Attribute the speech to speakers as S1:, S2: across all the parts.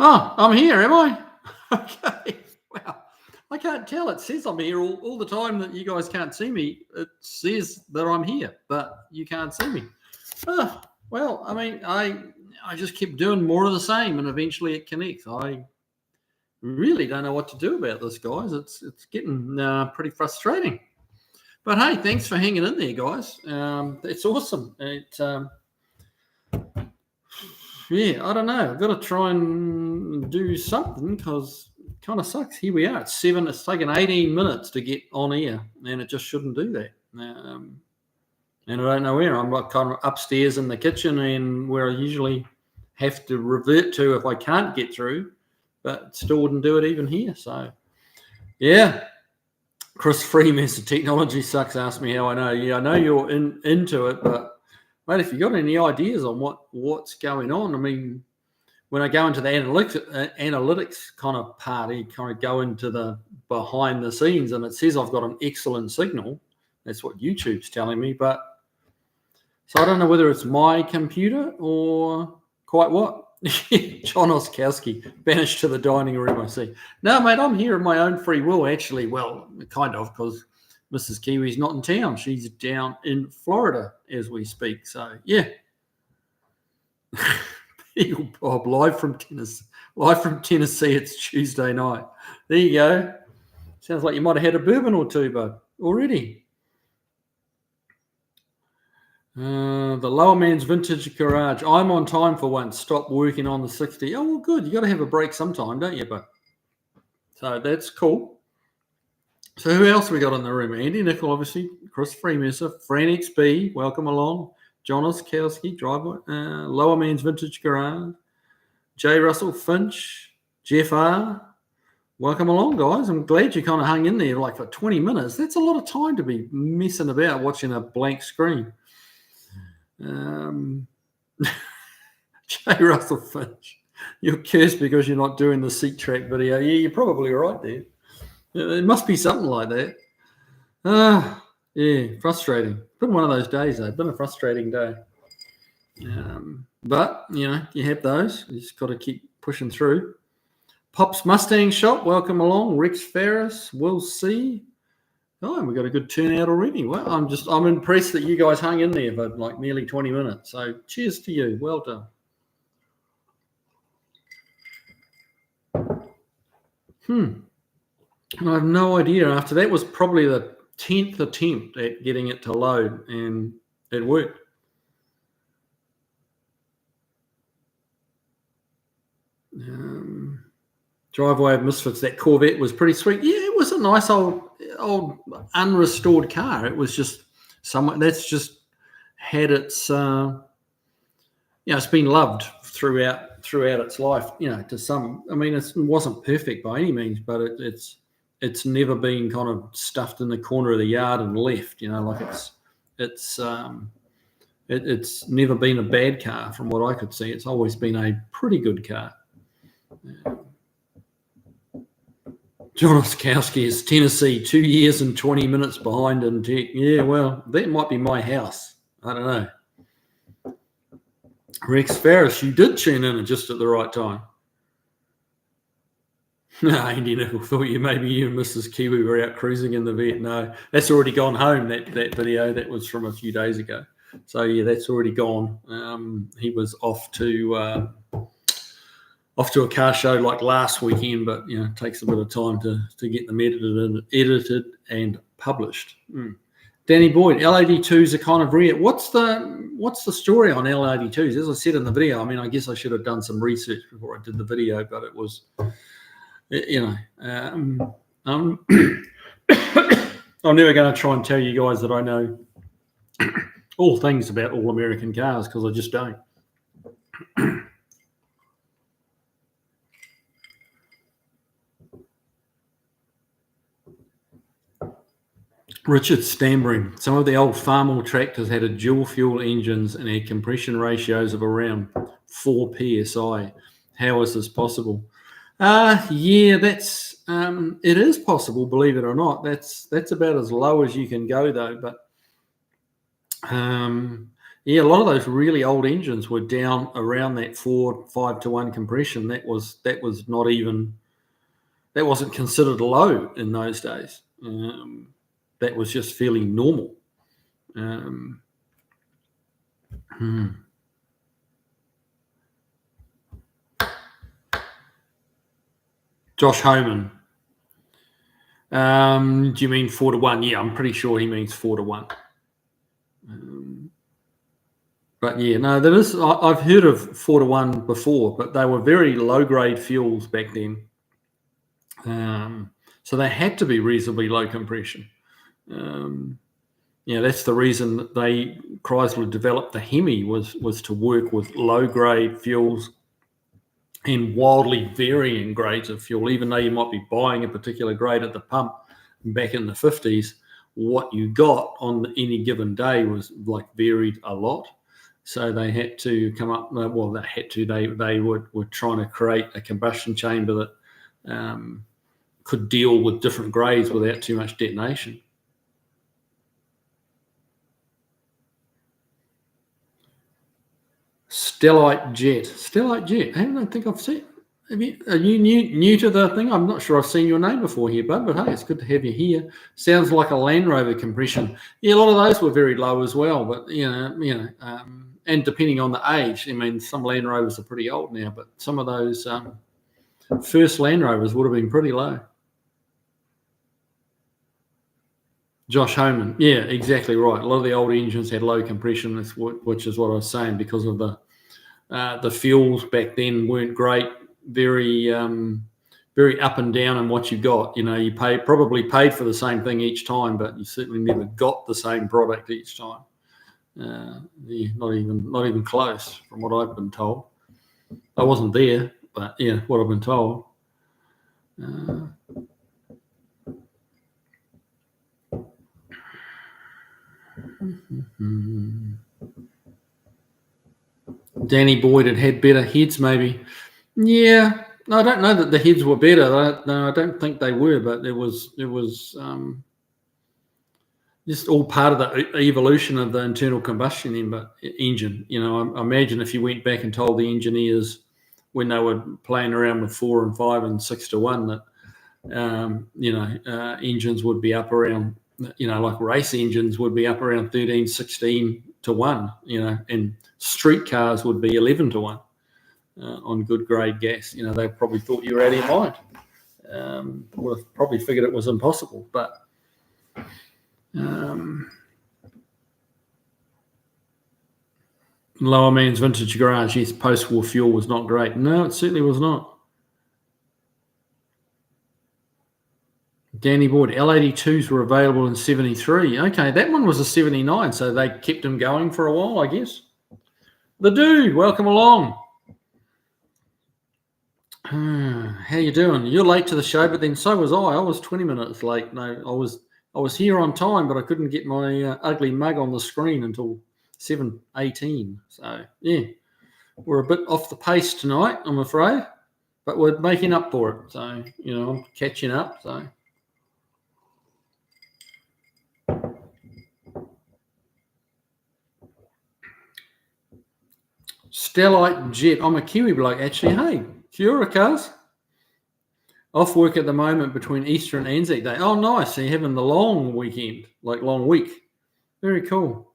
S1: Oh, I'm here, am I? Okay. Well, I can't tell. It says I'm here all the time that you guys can't see me. It says that I'm here, but you can't see me. Oh, well, I mean, I just keep doing more of the same, and eventually it connects. I really don't know what to do about this, guys. It's getting pretty frustrating. But hey, thanks for hanging in there, guys. It's awesome. Yeah, I don't know. I've got to try and do something because it kind of sucks. Here we are. It's taken 18 minutes to get on air, and it just shouldn't do that. And I don't know where. I'm like kind of upstairs in the kitchen, and where I usually have to revert to if I can't get through, but it still wouldn't do it even here. So, yeah. Chris Freeman said technology sucks. Asked me how I know. Yeah, I know you're into it, but mate, if you got any ideas on what's going on, I mean, when I go into the analytics kind of part, you kind of go into the behind the scenes, and it says I've got an excellent signal. That's what YouTube's telling me, but so I don't know whether it's my computer or quite what. John Oskowski, banished to the dining room, I see. No, mate, I'm here of my own free will, actually. Well, kind of, because Mrs. Kiwi's not in town. She's down in Florida as we speak. So, yeah. Beagle Bob, live from Tennessee. It's Tuesday night. There you go. Sounds like you might have had a bourbon or two, bud, already. The Lower Man's Vintage Garage. I'm on time for once. Stop working on the 60. Oh, well, good. You got to have a break sometime, don't you, bud? So that's cool. So who else we got in the room? Andy Nickel, obviously. Chris Freemasser. Fran XB, welcome along. John Oskowski, driver. Lower Man's Vintage Garage. J. Russell Finch. Jeff R. Welcome along, guys. I'm glad you kind of hung in there like for 20 minutes. That's a lot of time to be messing about watching a blank screen. J. Russell Finch, you're cursed because you're not doing the seat track video. Yeah, you're probably right there. It must be something like that. Yeah, frustrating. Been one of those days, though. Been a frustrating day. But, you know, you have those. You just got to keep pushing through. Pop's Mustang Shop, welcome along. Rex Ferris, Will C. Oh, we've got a good turnout already. Well, I'm impressed that you guys hung in there for like nearly 20 minutes. So cheers to you. Well done. I have no idea. After that was probably the 10th attempt at getting it to load, and it worked. Driveway of Misfits, that Corvette was pretty sweet. Yeah, it was a nice old unrestored car. It was just somewhat that's just had its it's been loved throughout its life, to some. I mean, it wasn't perfect by any means, but it's never been kind of stuffed in the corner of the yard and left, like it's never been a bad car from what I could see. It's always been a pretty good car. John Oskowski is Tennessee, 2 years and 20 minutes behind in tech. Yeah, well, that might be my house. I don't know. Rex Ferris, you did tune in just at the right time. No, Andy Nickel thought maybe you and Mrs. Kiwi were out cruising in the vet. No, that's already gone home, that video. That was from a few days ago. So, yeah, that's already gone. He was off to a car show like last weekend, but it takes a bit of time to get them edited and published. Danny Boyd, L82s are kind of rare. What's the story on L82s? As I said in the video, I mean, I guess I should have done some research before I did the video, but it was, I'm never going to try and tell you guys that I know all things about all American cars, because I just don't. Richard Stambring, some of the old farmable tractors had a dual fuel engines and had compression ratios of around 4 psi. How is this possible? Yeah, that's it is possible, believe it or not. That's about as low as you can go, though. But Yeah, a lot of those really old engines were down around that 4.5 to 1 compression. That was not even, that wasn't considered low in those days. That was just fairly normal. Um, hmm. Josh Homan. Do you mean 4-1? Yeah, I'm pretty sure he means 4-1. But yeah, no, there is. I've heard of 4-1 before, but they were very low grade fuels back then. So they had to be reasonably low compression. That's the reason that Chrysler developed the Hemi was to work with low grade fuels and wildly varying grades of fuel. Even though you might be buying a particular grade at the pump back in the 50s, what you got on any given day was like varied a lot. So they had to come up. Well, they had to. They were trying to create a combustion chamber that could deal with different grades without too much detonation. Stellite Jet. I don't think I've seen. Are you new to the thing? I'm not sure I've seen your name before here, bud. But hey, it's good to have you here. Sounds like a Land Rover compression. Yeah, a lot of those were very low as well. But and depending on the age, I mean, some Land Rovers are pretty old now, but some of those first Land Rovers would have been pretty low. Josh Homan. Yeah, exactly right. A lot of the old engines had low compression, which is what I was saying, because of the fuels back then weren't great, very very up and down in what you got. You probably paid for the same thing each time, but you certainly never got the same product each time. Not even close, from what I've been told. I wasn't there, but yeah, what I've been told. Danny Boyd had better heads, maybe. Yeah, I don't know that the heads were better. No, I don't think they were, but it was just all part of the evolution of the internal combustion engine. I imagine if you went back and told the engineers when they were playing around with 4 and 5 and 6-1 that engines would be up around, like race engines would be up around 13, 16-1, and street cars would be 11-1 on good grade gas. They probably thought you were out of your mind. Would have probably figured it was impossible, but Lower Man's Vintage Garage, yes, post-war fuel was not great. No, it certainly was not. Danny Boyd, L82s were available in 73. Okay, that one was a 79, so they kept him going for a while, I guess. The Dude, welcome along. How you doing? You're late to the show, but then so was I. I was 20 minutes late. No, I was here on time, but I couldn't get my ugly mug on the screen until 7:18. So yeah, we're a bit off the pace tonight, I'm afraid, but we're making up for it. So I'm catching up. So. Stellite Jet. I'm a Kiwi bloke, actually. Hey, kia ora, cuz. Off work at the moment between Easter and ANZAC Day. Oh, nice. So you're having the long weekend, like long week. Very cool.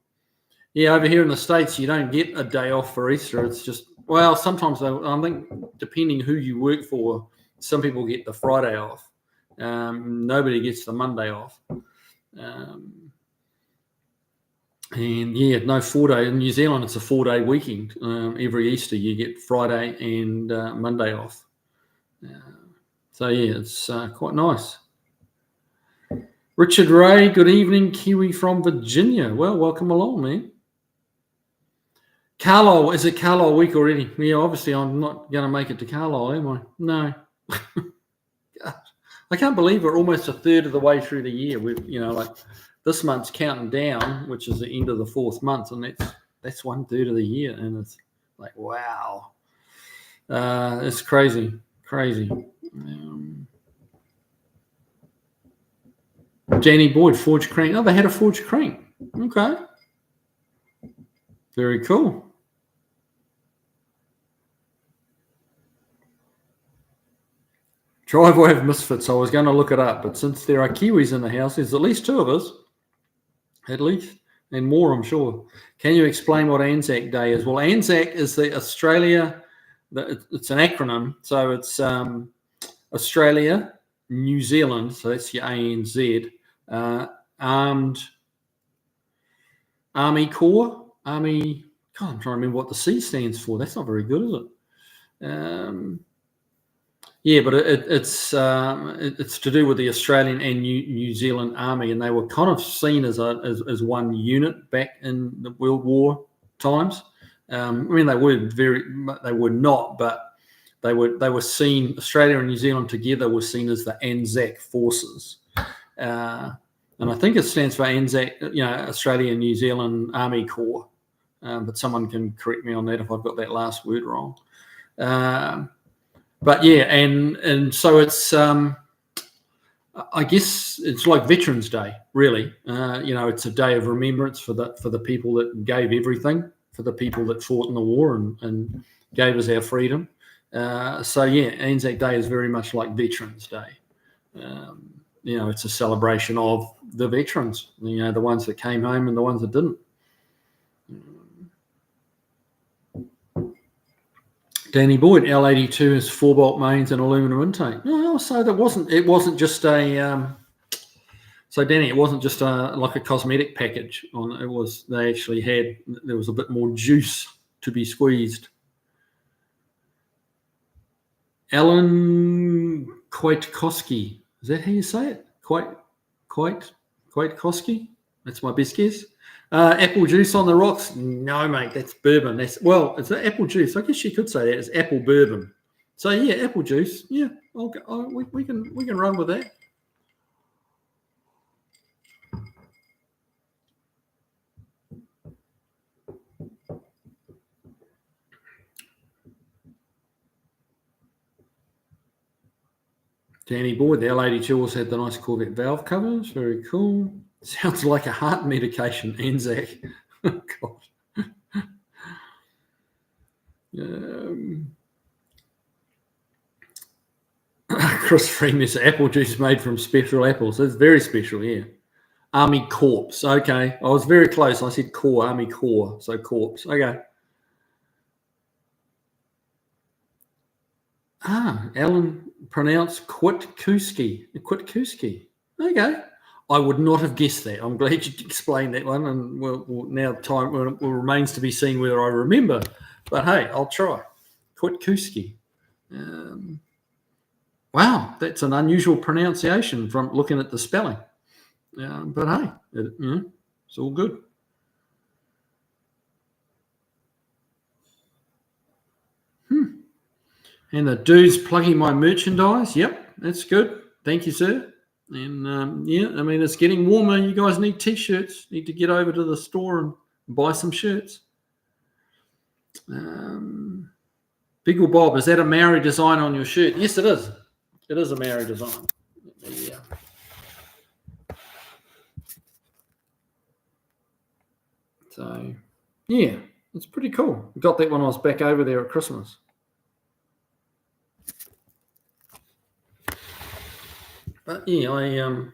S1: Yeah, over here in the States, you don't get a day off for Easter. It's just, well, sometimes I think depending who you work for, some people get the Friday off. Nobody gets the Monday off. And yeah, no 4-day. In New Zealand, it's a 4-day weekend. Every Easter, you get Friday and Monday off. So yeah, it's quite nice. Richard Ray, good evening, Kiwi from Virginia. Well, welcome along, man. Carlisle, is it Carlisle week already? Yeah, obviously I'm not going to make it to Carlisle, am I? No. I can't believe we're almost a third of the way through the year. Like this month's counting down, which is the end of the 4th month, and that's 1/3 of the year, and it's like, wow. It's crazy. Danny Boyd, forged crank. Oh, they had a forged crank. Okay. Very cool. Driveway of misfits. I was going to look it up, but since there are Kiwis in the house, there's at least 2 of us, at least, and more, I'm sure. Can you explain what ANZAC Day is? Well, ANZAC is the Australia. It's an acronym, so it's Australia, New Zealand. So that's your ANZ. Armed Army Corps. Army. God, I'm trying to remember what the C stands for. That's not very good, is it? Yeah, but it's to do with the Australian and New Zealand Army, and they were kind of seen as one unit back in the World War times. I mean, they were not, but they were seen. Australia and New Zealand together were seen as the ANZAC forces, and I think it stands for ANZAC, Australia and New Zealand Army Corps. But someone can correct me on that if I've got that last word wrong. But yeah, and so it's I guess it's like Veterans Day, really. It's a day of remembrance for the people that gave everything, for the people that fought in the war and gave us our freedom. So yeah, ANZAC Day is very much like Veterans Day. It's a celebration of the veterans, the ones that came home and the ones that didn't. Danny Boyd, L82 is 4-bolt mains and aluminum intake. No, so it wasn't just a. So Danny, it wasn't just like a cosmetic package. There was a bit more juice to be squeezed. Alan Kwiatkowski, is that how you say it? Kwiatkowski? That's my best guess. Apple juice on the rocks? No, mate, that's bourbon. It's apple juice. I guess you could say that. It's apple bourbon. So yeah, apple juice. Yeah, we can run with that. Danny Boyd, the L82 also had the nice Corvette valve covers. Very cool. Sounds like a heart medication, ANZAC. God. Chris Freeman says apple juice made from special apples. It's very special, yeah. Army Corps. Okay. I was very close. I said Corps, Army Corps. So Corps. Okay. Alan pronounced Kwiatkowski. Okay. I would not have guessed that. I'm glad you explained that one, and now time remains to be seen whether I remember. But hey, I'll try. Kwiatkowski. Wow, that's an unusual pronunciation from looking at the spelling. But hey, it's all good. And the dude's plugging my merchandise. Yep, that's good. Thank you, sir. And it's getting warmer. You guys need t-shirts. Need to get over to the store and buy some shirts. Beagle Bob, is that a Maori design on your shirt? Yes, it is. It is a Maori design. Yeah. So, yeah, it's pretty cool. I got that when I was back over there at Christmas. But yeah,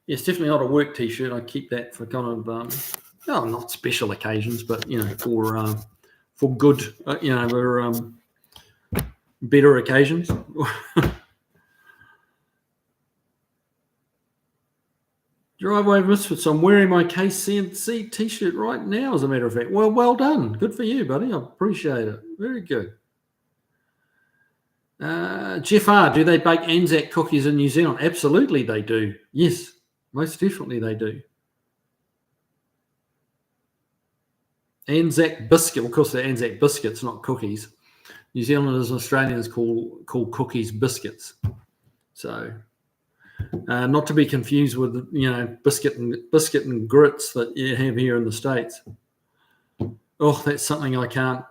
S1: it's definitely not a work t-shirt. I keep that for kind of, not special occasions, but for good, for better occasions. Driveway misfits. I'm wearing my KCNC t-shirt right now, as a matter of fact. Well done. Good for you, buddy. I appreciate it. Very good. Jeff R., do they bake ANZAC cookies in New Zealand? Absolutely they do. Yes, most definitely they do. ANZAC biscuit. Of course, they're ANZAC biscuits, not cookies. New Zealanders and Australians call cookies biscuits. So, not to be confused with biscuit and grits that you have here in the States. Oh, that's something I can't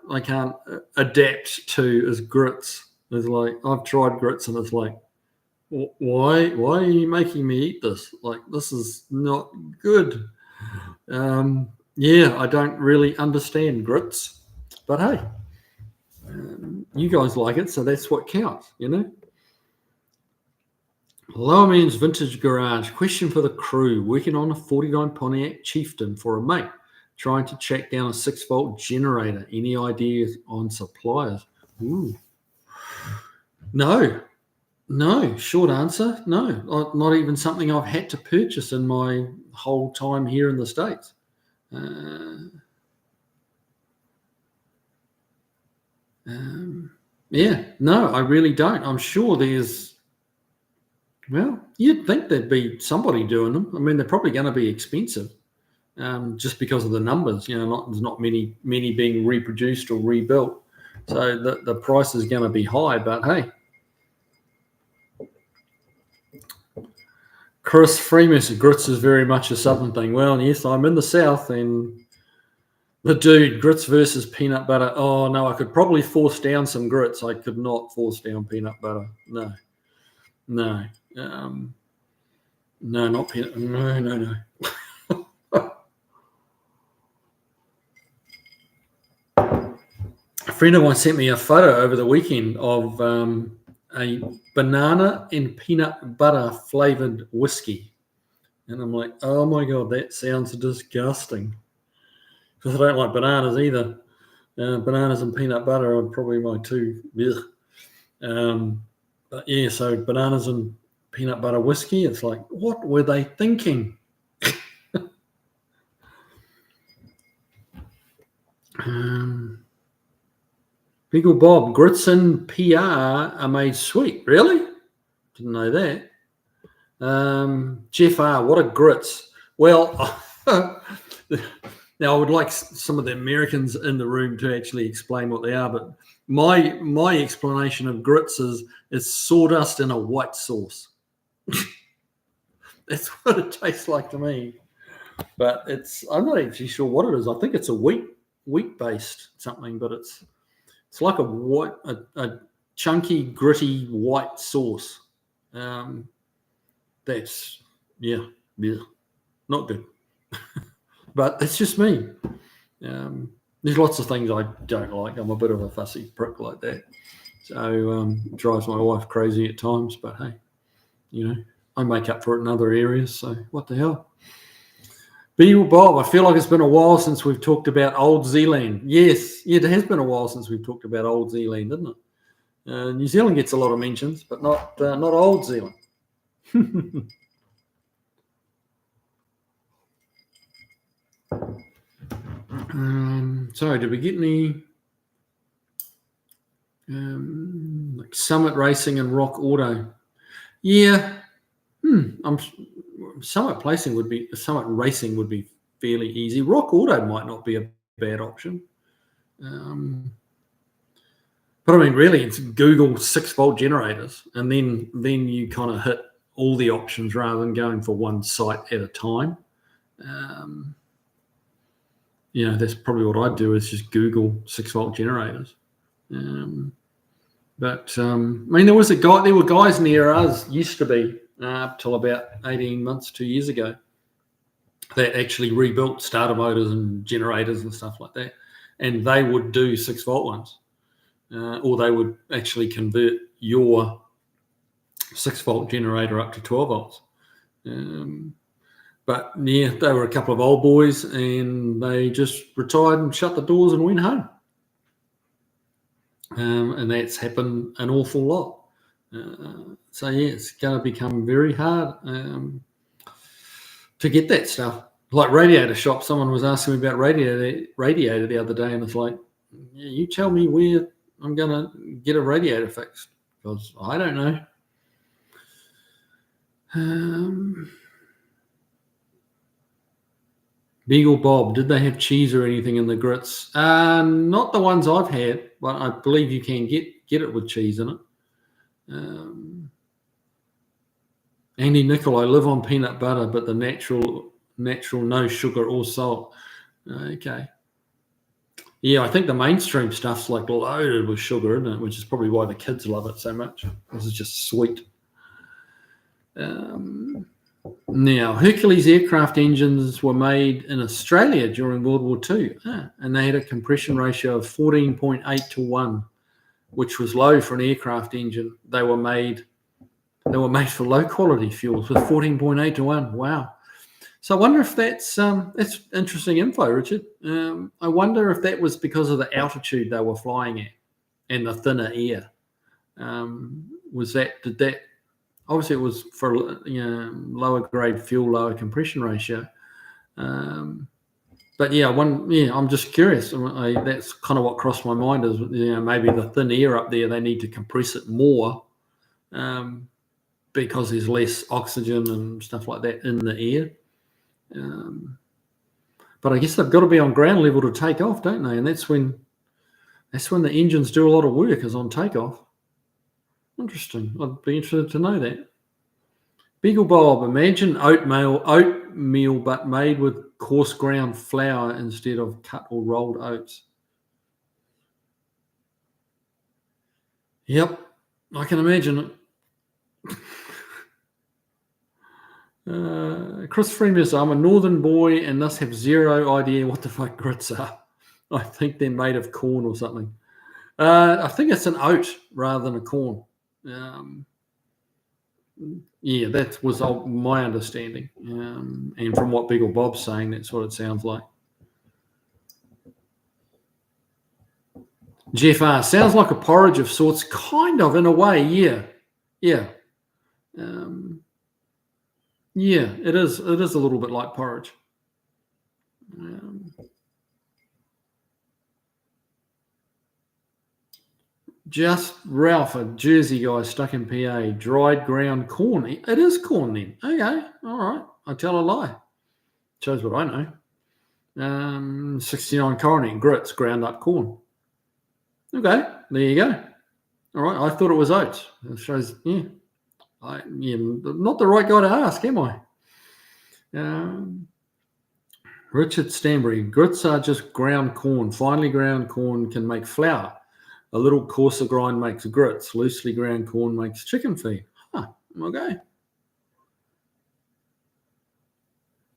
S1: adapt to is grits. It's like I've tried grits and it's like, why are you making me eat this? Like, this is not good. Yeah, I don't really understand grits, but hey, you guys like it, so that's what counts, you know. Lower Man's Vintage Garage. Question for the crew. Working on a 49 Pontiac Chieftain for a mate. Trying to track down a 6-volt generator. Any ideas on suppliers? Ooh. No. Short answer. No. Not even something I've had to purchase in my whole time here in the States. Yeah. No, I really don't. I'm sure there's. Well, you'd think there'd be somebody doing them. I mean, they're probably going to be expensive, just because of the numbers. You know, there's not many being reproduced or rebuilt, so the price is going to be high. But hey, Chris Freemus, grits is very much a southern thing. Well, yes, I'm in the south, and the dude, grits versus peanut butter. Oh no, I could probably force down some grits. I could not force down peanut butter. No. No, not peanut. No. A friend of mine sent me a photo over the weekend of a banana and peanut butter flavored whiskey. And I'm like, oh my God, that sounds disgusting. Because I don't like bananas either. Bananas and peanut butter are probably my two. But yeah, so bananas and peanut butter whiskey, it's like, what were they thinking? Beagle Bob, grits and PR are made sweet. Really? Didn't know that. Jeff R, what are grits? Well, now I would like some of the Americans in the room to actually explain what they are, but my explanation of grits is sawdust in a white sauce. That's what it tastes like to me. But I'm not actually sure what it is. I think it's a wheat based something, but it's like a chunky, gritty white sauce. That's not good. But it's just me. There's lots of things I don't like. I'm a bit of a fussy prick like that. So it drives my wife crazy at times. But hey, you know, I make up for it in other areas. So what the hell? Beagle Bob, I feel like it's been a while since we've talked about Old Zealand. Yes, it has been a while since we've talked about Old Zealand, isn't it? New Zealand gets a lot of mentions, but not Old Zealand. Sorry, did we get any like Summit Racing and Rock Auto? Yeah, Summit Racing would be fairly easy. Rock Auto might not be a bad option. But I mean, really, it's Google 6-volt generators, and then you kind of hit all the options rather than going for one site at a time. That's probably what I'd do, is just Google 6-volt generators. But I mean, there were guys near us, used to be, up till about 18 months, 2 years ago, that actually rebuilt starter motors and generators and stuff like that. And they would do 6-volt ones, or they would actually convert your 6-volt generator up to 12 volts. But yeah, they were a couple of old boys, and they just retired and shut the doors and went home. And that's happened an awful lot. So yeah, it's going to become very hard to get that stuff. Like Radiator Shop, someone was asking me about radiator the other day, and it's like, yeah, you tell me where I'm going to get a radiator fixed, because I don't know. Beagle Bob, did they have cheese or anything in the grits? Not the ones I've had, but I believe you can get it with cheese in it. Andy Nickel, I live on peanut butter, but the natural, no sugar or salt. Okay. Yeah, I think the mainstream stuff's like loaded with sugar, isn't it? Which is probably why the kids love it so much. This is just sweet. Now, Hercules aircraft engines were made in Australia during World War II, and they had a compression ratio of 14.8 to 1, which was low for an aircraft engine. They were made for low quality fuels with 14.8 to 1. Wow. So I wonder if that's interesting info, Richard. I wonder if that was because of the altitude they were flying at and the thinner air. Obviously it was for lower grade fuel, lower compression ratio. But I'm just curious. That's kind of what crossed my mind is maybe the thin air up there, they need to compress it more because there's less oxygen and stuff like that in the air. But I guess they've got to be on ground level to take off, don't they? And that's when the engines do a lot of work, is on takeoff. Interesting. I'd be interested to know that. Beagle Bob, imagine oatmeal but made with coarse ground flour instead of cut or rolled oats. Yep, I can imagine it. Chris Freeman says, I'm a northern boy and thus have zero idea what the fuck grits are. I think they're made of corn or something. I think it's an oat rather than a corn. That was my understanding. And from what Beagle Bob's saying, that's what it sounds like. Jeff R. Sounds like a porridge of sorts, kind of, in a way, yeah. It is a little bit like porridge. Just Ralph, a Jersey guy stuck in PA, dried ground corn. It is corn then. Okay, all right. I tell a lie. Shows what I know. 69 coronet grits, ground up corn. Okay, there you go. All right, I thought it was oats. It shows, not the right guy to ask, am I? Richard Stanbury, grits are just ground corn. Finely ground corn can make flour. A little coarser grind makes grits. Loosely ground corn makes chicken feed. Okay.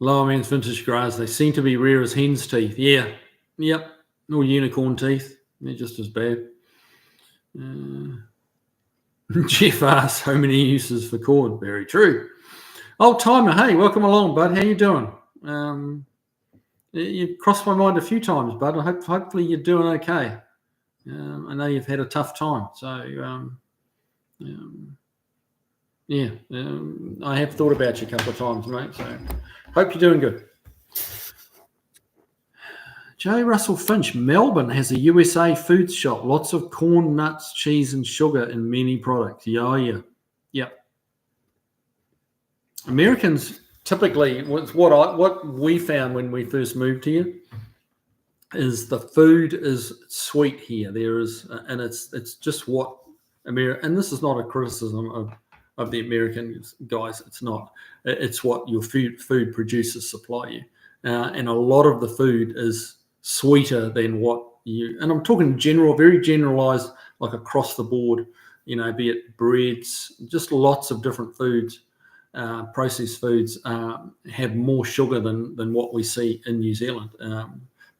S1: Lower man's vintage grass. They seem to be rare as hen's teeth. Yeah. Yep. Or unicorn teeth. They're just as bad. Jeff asks, so many uses for corn. Very true. Old timer, hey, welcome along, bud. How you doing? You've crossed my mind a few times, bud. Hopefully you're doing okay. I know you've had a tough time, so I have thought about you a couple of times, mate. So hope you're doing good. J. Russell Finch, Melbourne has a USA foods shop. Lots of corn, nuts, cheese, and sugar in many products. Yeah. Americans typically, what we found when we first moved here is the food is sweet here. There is, and it's just what America. And this is not a criticism of the American guys. It's not. It's what your food producers supply you, and a lot of the food is sweeter than what you. And I'm talking very generalized, like across the board. Be it breads, just lots of different foods. Processed foods have more sugar than what we see in New Zealand.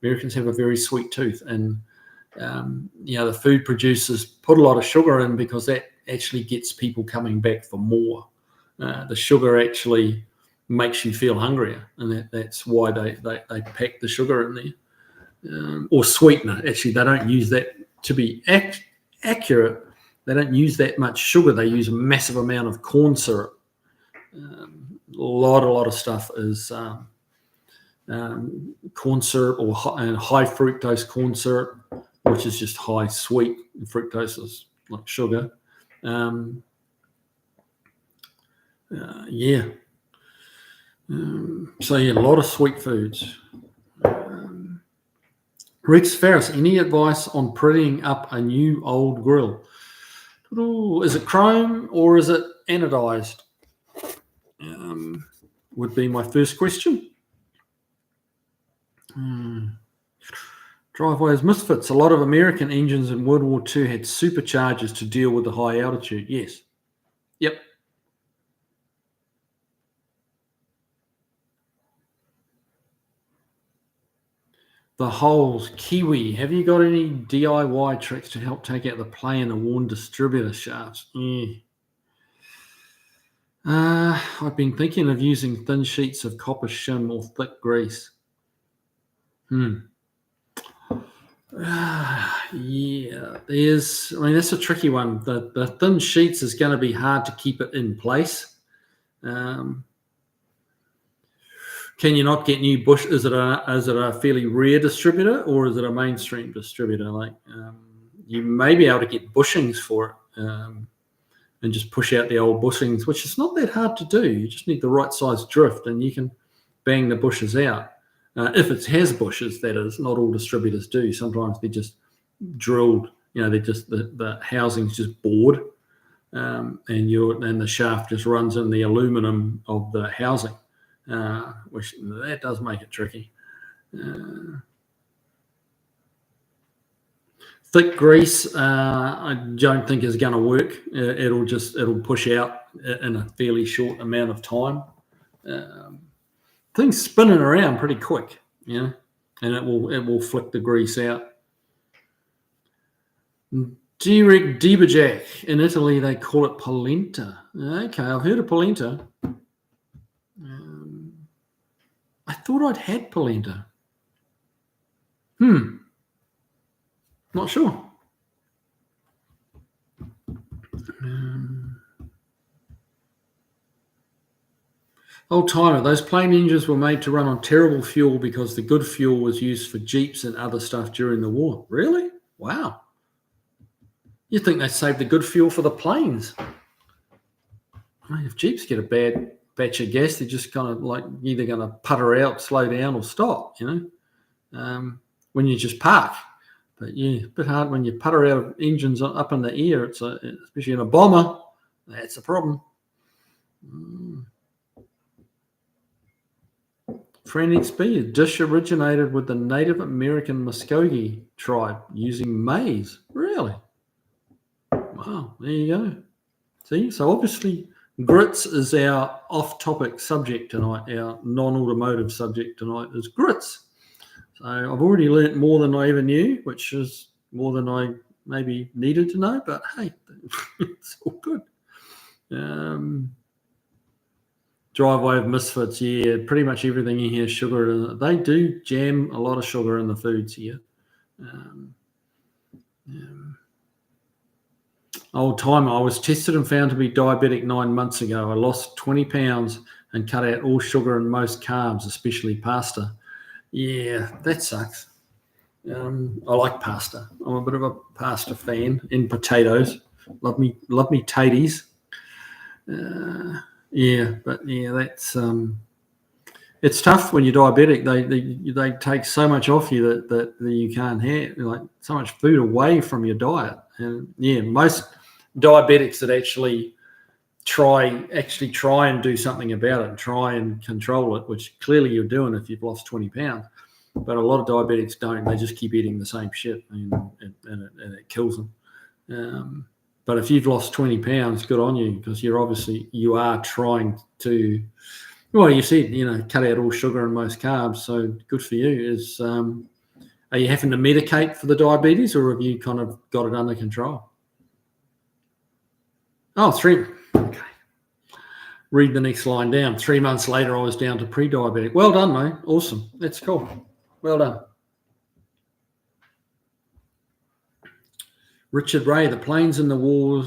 S1: Americans have a very sweet tooth, and the food producers put a lot of sugar in because that actually gets people coming back for more. The sugar actually makes you feel hungrier, and that's why they pack the sugar in there. Or sweetener. Actually, they don't use that to be accurate. They don't use that much sugar. They use a massive amount of corn syrup. A lot of stuff is corn syrup or high fructose corn syrup, which is just high sweet. Fructose is like sugar. So a lot of sweet foods. Rex Ferris, any advice on prettying up a new old grill? Is it chrome or is it anodized? Would be my first question. Driveways misfits. A lot of American engines in World War II had superchargers to deal with the high altitude. Yes. Yep. The holes, Kiwi. Have you got any DIY tricks to help take out the play in the worn distributor shafts? I've been thinking of using thin sheets of copper shim or thick grease. Yeah, that's a tricky one. The thin sheets is going to be hard to keep it in place. Can you not get new bush? Is it a fairly rare distributor, or is it a mainstream distributor? You may be able to get bushings for it, and just push out the old bushings, which is not that hard to do. You just need the right size drift, and you can bang the bushes out. If it has bushes, that is. Not all distributors do. Sometimes they're just drilled. They're just the housing's just bored, and the shaft just runs in the aluminum of the housing, which that does make it tricky. Thick grease, I don't think is going to work. It'll push out in a fairly short amount of time. Things spinning around pretty quick, and it will flick the grease out. Deberjack. In Italy, they call it polenta. Okay, I've heard of polenta. I thought I'd had polenta. Not sure. Old timer, those plane engines were made to run on terrible fuel because the good fuel was used for Jeeps and other stuff during the war. Really? Wow. You'd think they saved the good fuel for the planes. If Jeeps get a bad batch of gas, they're just kind of like either going to putter out, slow down, or stop, when you just park. But yeah, a bit hard when you putter out engines up in the air. Especially in a bomber, that's a problem. Friend XB, a dish originated with the Native American Muskogee tribe using maize. Really? Wow, there you go. See, so obviously grits is our off-topic subject tonight. Our non-automotive subject tonight is grits. So I've already learnt more than I ever knew, which is more than I maybe needed to know, but hey, it's all good. Driveway of misfits, yeah, pretty much everything in here is sugar in it. They do jam a lot of sugar in the foods here. Old timer, I was tested and found to be diabetic 9 months ago. I lost 20 pounds and cut out all sugar and most carbs, especially pasta. Yeah, that sucks. I like pasta. I'm a bit of a pasta fan. In potatoes, love me taties. That's it's tough when you're diabetic. They take so much off you that you can't have, like, so much food away from your diet. And yeah, most diabetics that actually try and do something about it and try and control it, which clearly you're doing if you've lost 20 pounds. But a lot of diabetics don't. They just keep eating the same shit, and it kills them. But if you've lost 20 pounds, good on you, because you are trying to, well, you said, cut out all sugar and most carbs. So good for you. Are you having to medicate for the diabetes, or have you kind of got it under control? Oh, 3. Okay. Read the next line down. 3 months later, I was down to pre-diabetic. Well done, mate. Awesome. That's cool. Well done. Richard Ray, the planes in the war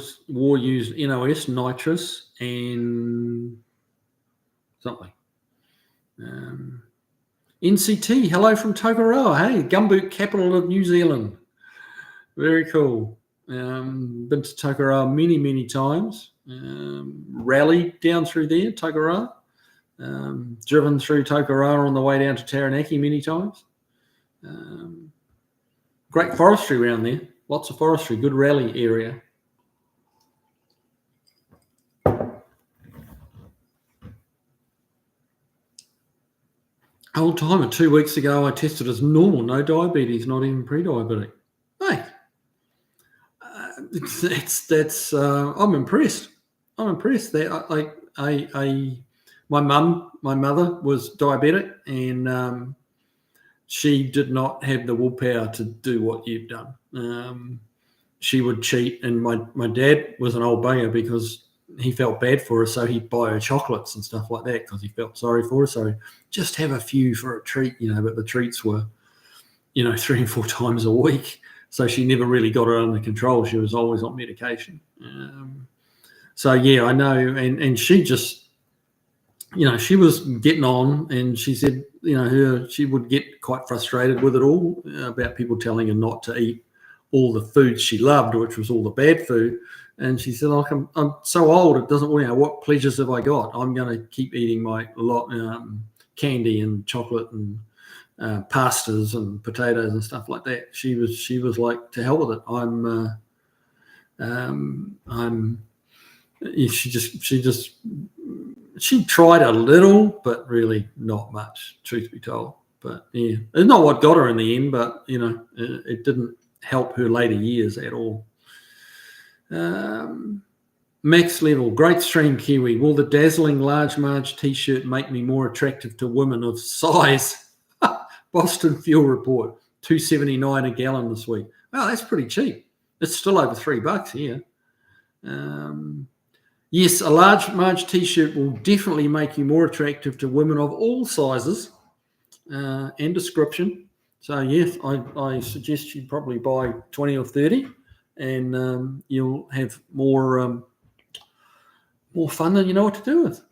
S1: used NOS, nitrous, and something. NCT, hello from Tokoroa. Hey, gumboot capital of New Zealand. Very cool. Been to Tokoroa many, many times. Rallied down through there, Tokoroa. Driven through Tokoroa on the way down to Taranaki many times. Great forestry around there. Lots of forestry. Good rally area. Old timer, 2 weeks ago, I tested as normal. No diabetes, not even pre-diabetic. Hey, I'm impressed. That my mother was diabetic, and she did not have the willpower to do what you've done. She would cheat, and my dad was an old bugger because he felt bad for her, so he'd buy her chocolates and stuff like that because he felt sorry for her. So just have a few for a treat, but the treats were, 3 and 4 times a week. So she never really got her under control. She was always on medication. So yeah, I know. And she just, she was getting on, and she said, she would get quite frustrated with it all about people telling her not to eat all the foods she loved, which was all the bad food. And she said, I'm so old, it doesn't, what pleasures have I got? I'm going to keep eating my candy and chocolate and pastas and potatoes and stuff like that. She was like, to hell with it. She tried a little, but really not much, truth be told. But yeah, it's not what got her in the end, but it didn't help her later years at all. Max Level, great stream, Kiwi. Will the dazzling large Marge t-shirt make me more attractive to women of size? Boston Fuel Report, $2.79 a gallon this week. Wow, that's pretty cheap. It's still over $3 here. Yes, a large Marge t-shirt will definitely make you more attractive to women of all sizes and description. So yes, I suggest you probably buy 20 or 30, and you'll have more fun than you know what to do with.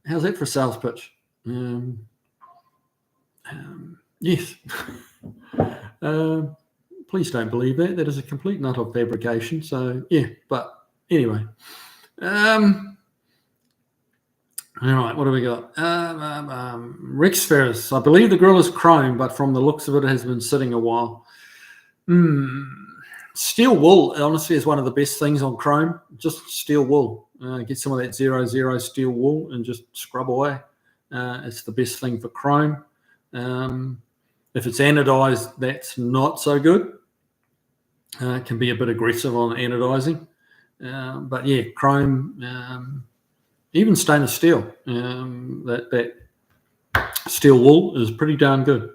S1: How's that for a sales pitch? Yes. Please don't believe that. That is a complete nut of fabrication. So yeah, but anyway. All right, what do we got? Rex Ferris. I believe the grill is chrome, but from the looks of it, it has been sitting a while. Steel wool, honestly, is one of the best things on chrome. Just steel wool. Get some of that 00 steel wool and just scrub away. It's the best thing for chrome. If it's anodized, that's not so good. It can be a bit aggressive on anodizing. But yeah, chrome, even stainless steel, that steel wool is pretty darn good.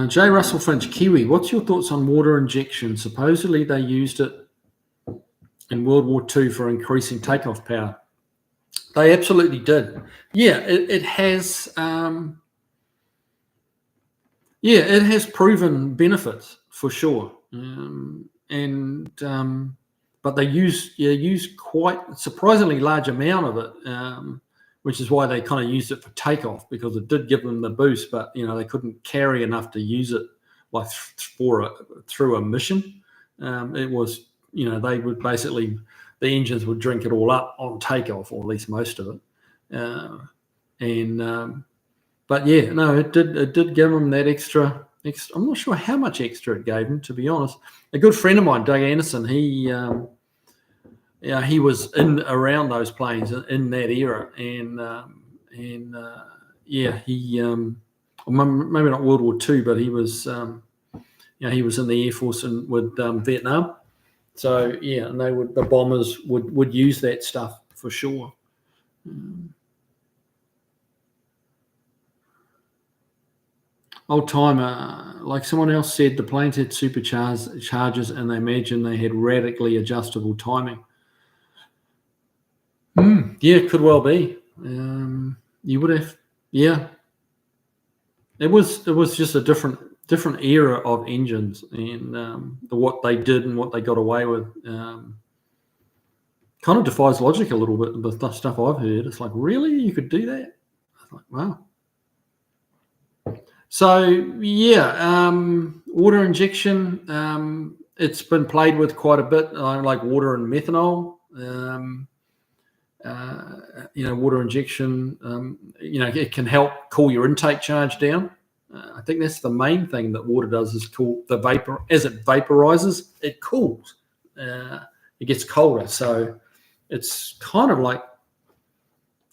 S1: J. Russell Finch, Kiwi, what's your thoughts on water injection? Supposedly they used it in World War II for increasing takeoff power. They absolutely did. Yeah, it has. It has proven benefits for sure. But they use quite a surprisingly large amount of it, which is why they kind of used it for takeoff, because it did give them the boost, but they couldn't carry enough to use it like through a mission. It was they would basically, the engines would drink it all up on takeoff, or at least most of it. But yeah, no, it did give them that extra. I'm not sure how much extra it gave them, to be honest. A good friend of mine, Doug Anderson, he was in around those planes in that era, and he maybe not World War II, but he was he was in the Air Force and with Vietnam. So yeah, and the bombers would use that stuff for sure. Old timer, like someone else said, the planes had superchargers, and they imagined they had radically adjustable timing. Yeah, it could well be. You would have, yeah. It was just a different era of engines, and what they did and what they got away with kind of defies logic a little bit. The stuff I've heard, it's like, really, you could do that? I was like, wow. So yeah, water injection. It's been played with quite a bit. I like water and methanol. Water injection. It can help cool your intake charge down. I think that's the main thing that water does, is cool the vapor. As it vaporizes, it cools. It gets colder. So it's kind of like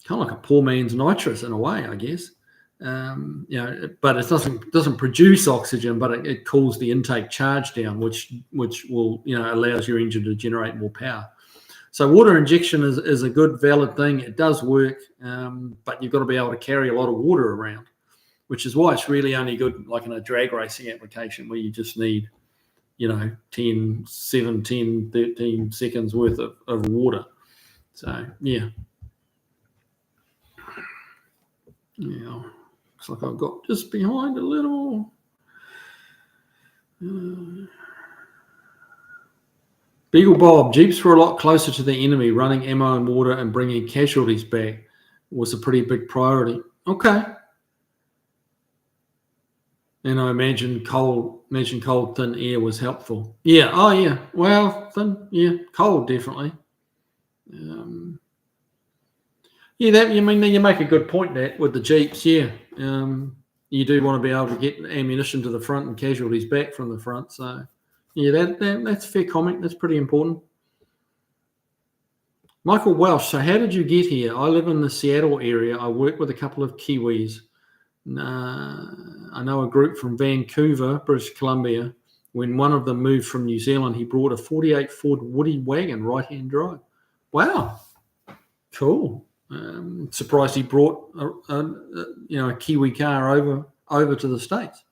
S1: a poor man's nitrous in a way, I guess. But it doesn't produce oxygen, but it cools the intake charge down, which will allows your engine to generate more power. So water injection is a good, valid thing. It does work, but you've got to be able to carry a lot of water around, which is why it's really only good like in a drag racing application where you just need, 10, 7, 10, 13 seconds worth of water. So, yeah. Yeah. Looks like I've got just behind a little. Beagle Bob, Jeeps were a lot closer to the enemy, running ammo and water and bringing casualties back was a pretty big priority. Okay. And I imagine cold, thin air was helpful. Yeah. Oh, yeah. Well, thin. Yeah. Cold, definitely. Yeah. You make a good point that with the Jeeps. Yeah. You do want to be able to get ammunition to the front and casualties back from the front. So, yeah, that's a fair comment. That's pretty important. Michael Welsh. So, how did you get here? I live in the Seattle area. I work with a couple of Kiwis. I know a group from Vancouver, British Columbia. When one of them moved from New Zealand, he brought a 48 Ford Woody wagon, right-hand drive. Wow, cool. Surprised he brought a Kiwi car over to the States.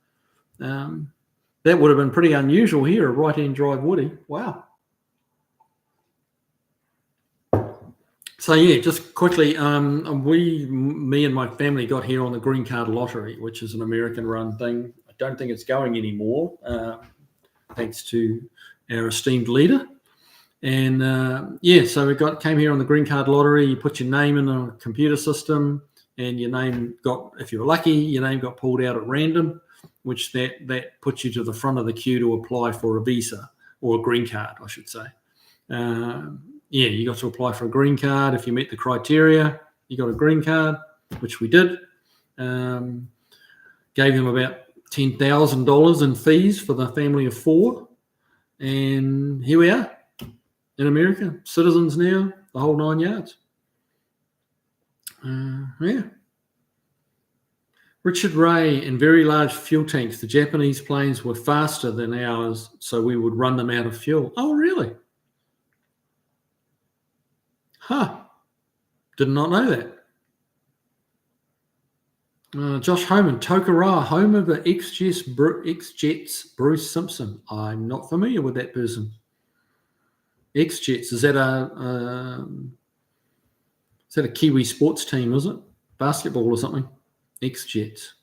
S1: That would have been pretty unusual here, a right-hand drive Woody. Wow. So yeah, just quickly, me and my family got here on the Green Card Lottery, which is an American-run thing. I don't think it's going anymore, thanks to our esteemed leader. And so we came here on the Green Card Lottery. You put your name in a computer system, and your name if you were lucky, your name got pulled out at random, which that puts you to the front of the queue to apply for a visa or a green card, I should say. You got to apply for a green card. If you meet the criteria, you got a green card, which we did. Gave them about $10,000 in fees for the family of 4. And here we are in America, citizens now, the whole 9 yards. Richard Ray, in very large fuel tanks, the Japanese planes were faster than ours, so we would run them out of fuel. Oh, really? Huh. Did not know that. Josh Homan, Tokara, home of the ex-Jets Bruce Simpson. I'm not familiar with that person. Ex-Jets, is that a Kiwi sports team, is it? Basketball or something? Ex-Jets.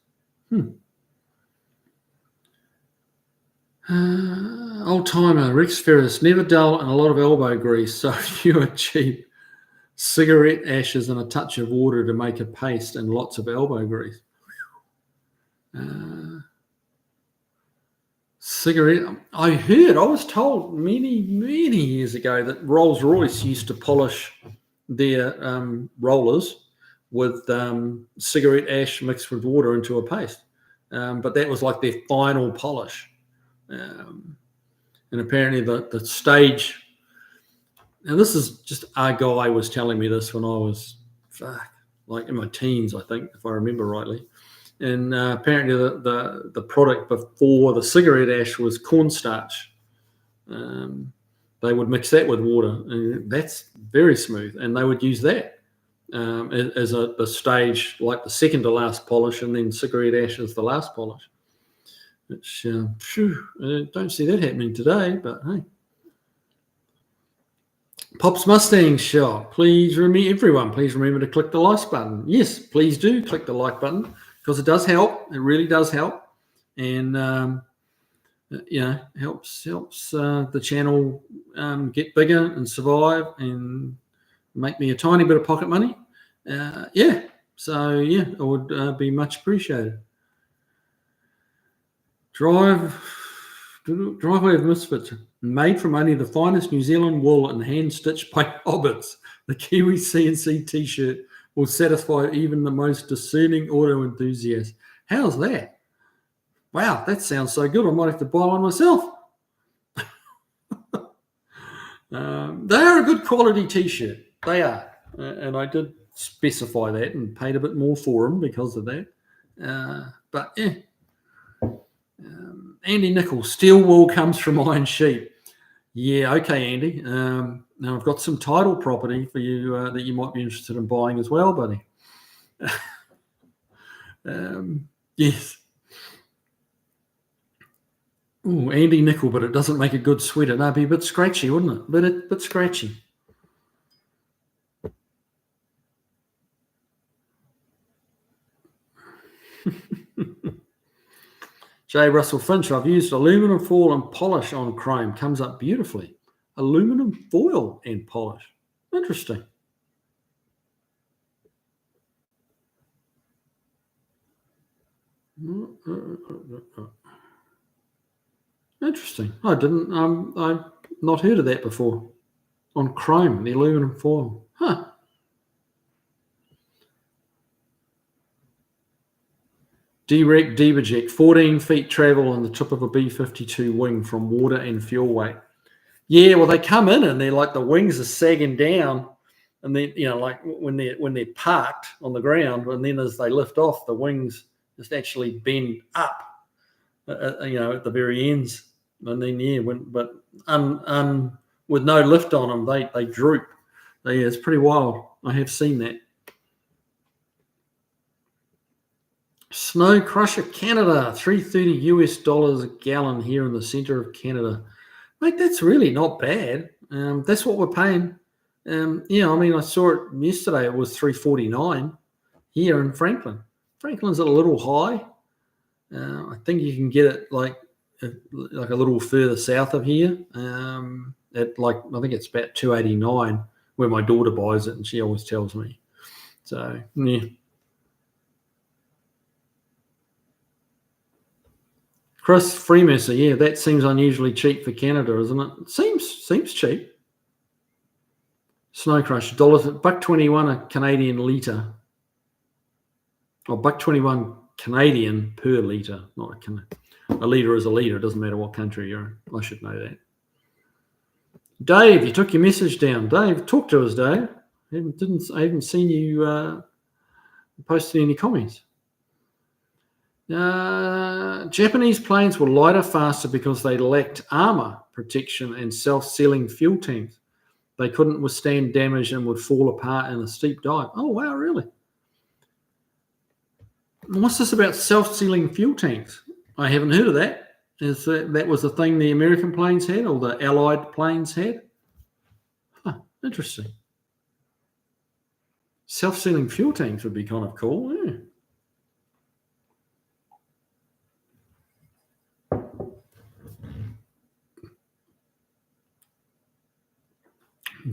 S1: Old-timer, Rex Ferris, never dull and a lot of elbow grease, so you are cheap. Cigarette ashes and a touch of water to make a paste and lots of elbow grease. Cigarette. I was told many, many years ago that Rolls-Royce used to polish their rollers with cigarette ash mixed with water into a paste. But that was like their final polish. And apparently the stage... Now, this is just a guy was telling me this when I was like in my teens, I think, if I remember rightly. And apparently the product before the cigarette ash was cornstarch. They would mix that with water, and that's very smooth. And they would use that as the stage, like the second to last polish, and then cigarette ash as the last polish. Which, I don't see that happening today, but hey. Pop's Mustang Shop. Please remember to click the like button. Yes, please do click the like button because it does help. It really does help, and helps the channel get bigger and survive and make me a tiny bit of pocket money. It would be much appreciated. Driveway of Misfits, made from only the finest New Zealand wool and hand-stitched by hobbits. The Kiwi CNC t-shirt will satisfy even the most discerning auto enthusiast. How's that? Wow, that sounds so good. I might have to buy one myself. They are a good quality t-shirt. They are. And I did specify that and paid a bit more for them because of that. But yeah. Andy Nichols, steel wool comes from iron sheep. Yeah, okay, Andy. Now I've got some title property for you that you might be interested in buying as well, buddy. Yes. Ooh, Andy nickel, but it doesn't make a good sweater. No, it'd be a bit scratchy, wouldn't it? Bit scratchy. J. Russell Finch, I've used aluminum foil and polish on chrome. Comes up beautifully. Aluminum foil and polish. Interesting. Interesting. I've not heard of that before. On chrome, the aluminum foil. Huh. Direct Deberjack, 14 feet travel on the tip of a B-52 wing from water and fuel weight. Yeah, well, they come in and they're like the wings are sagging down, and then like when they're parked on the ground, and then as they lift off, the wings just actually bend up, at the very ends, and then with no lift on them, they droop. It's pretty wild. I have seen that. Snow Crusher Canada, $330 a gallon here in the center of Canada. Mate, that's really not bad. That's what we're paying. I saw it yesterday. It was $3.49 here in Franklin. Franklin's a little high. I think you can get it like a little further south of here. I think it's about $2.89 where my daughter buys it, and she always tells me. So yeah. Chris Freemasser, yeah, that seems unusually cheap for Canada, isn't it? It seems cheap. Snow Crush, $1.21 a Canadian litre. Or $1.21 Canadian per litre, not a litre is a litre. It doesn't matter what country you're in. I should know that. Dave, you took your message down. Dave, talk to us, Dave. I haven't seen you posting any comments. Japanese planes were lighter faster because they lacked armor protection and self-sealing fuel tanks. They couldn't withstand damage and would fall apart in a steep dive. Oh, wow, really? What's this about self-sealing fuel tanks? I haven't heard of that. Is that was the thing the American planes had or the Allied planes had? Huh, interesting. Self-sealing fuel tanks would be kind of cool, yeah.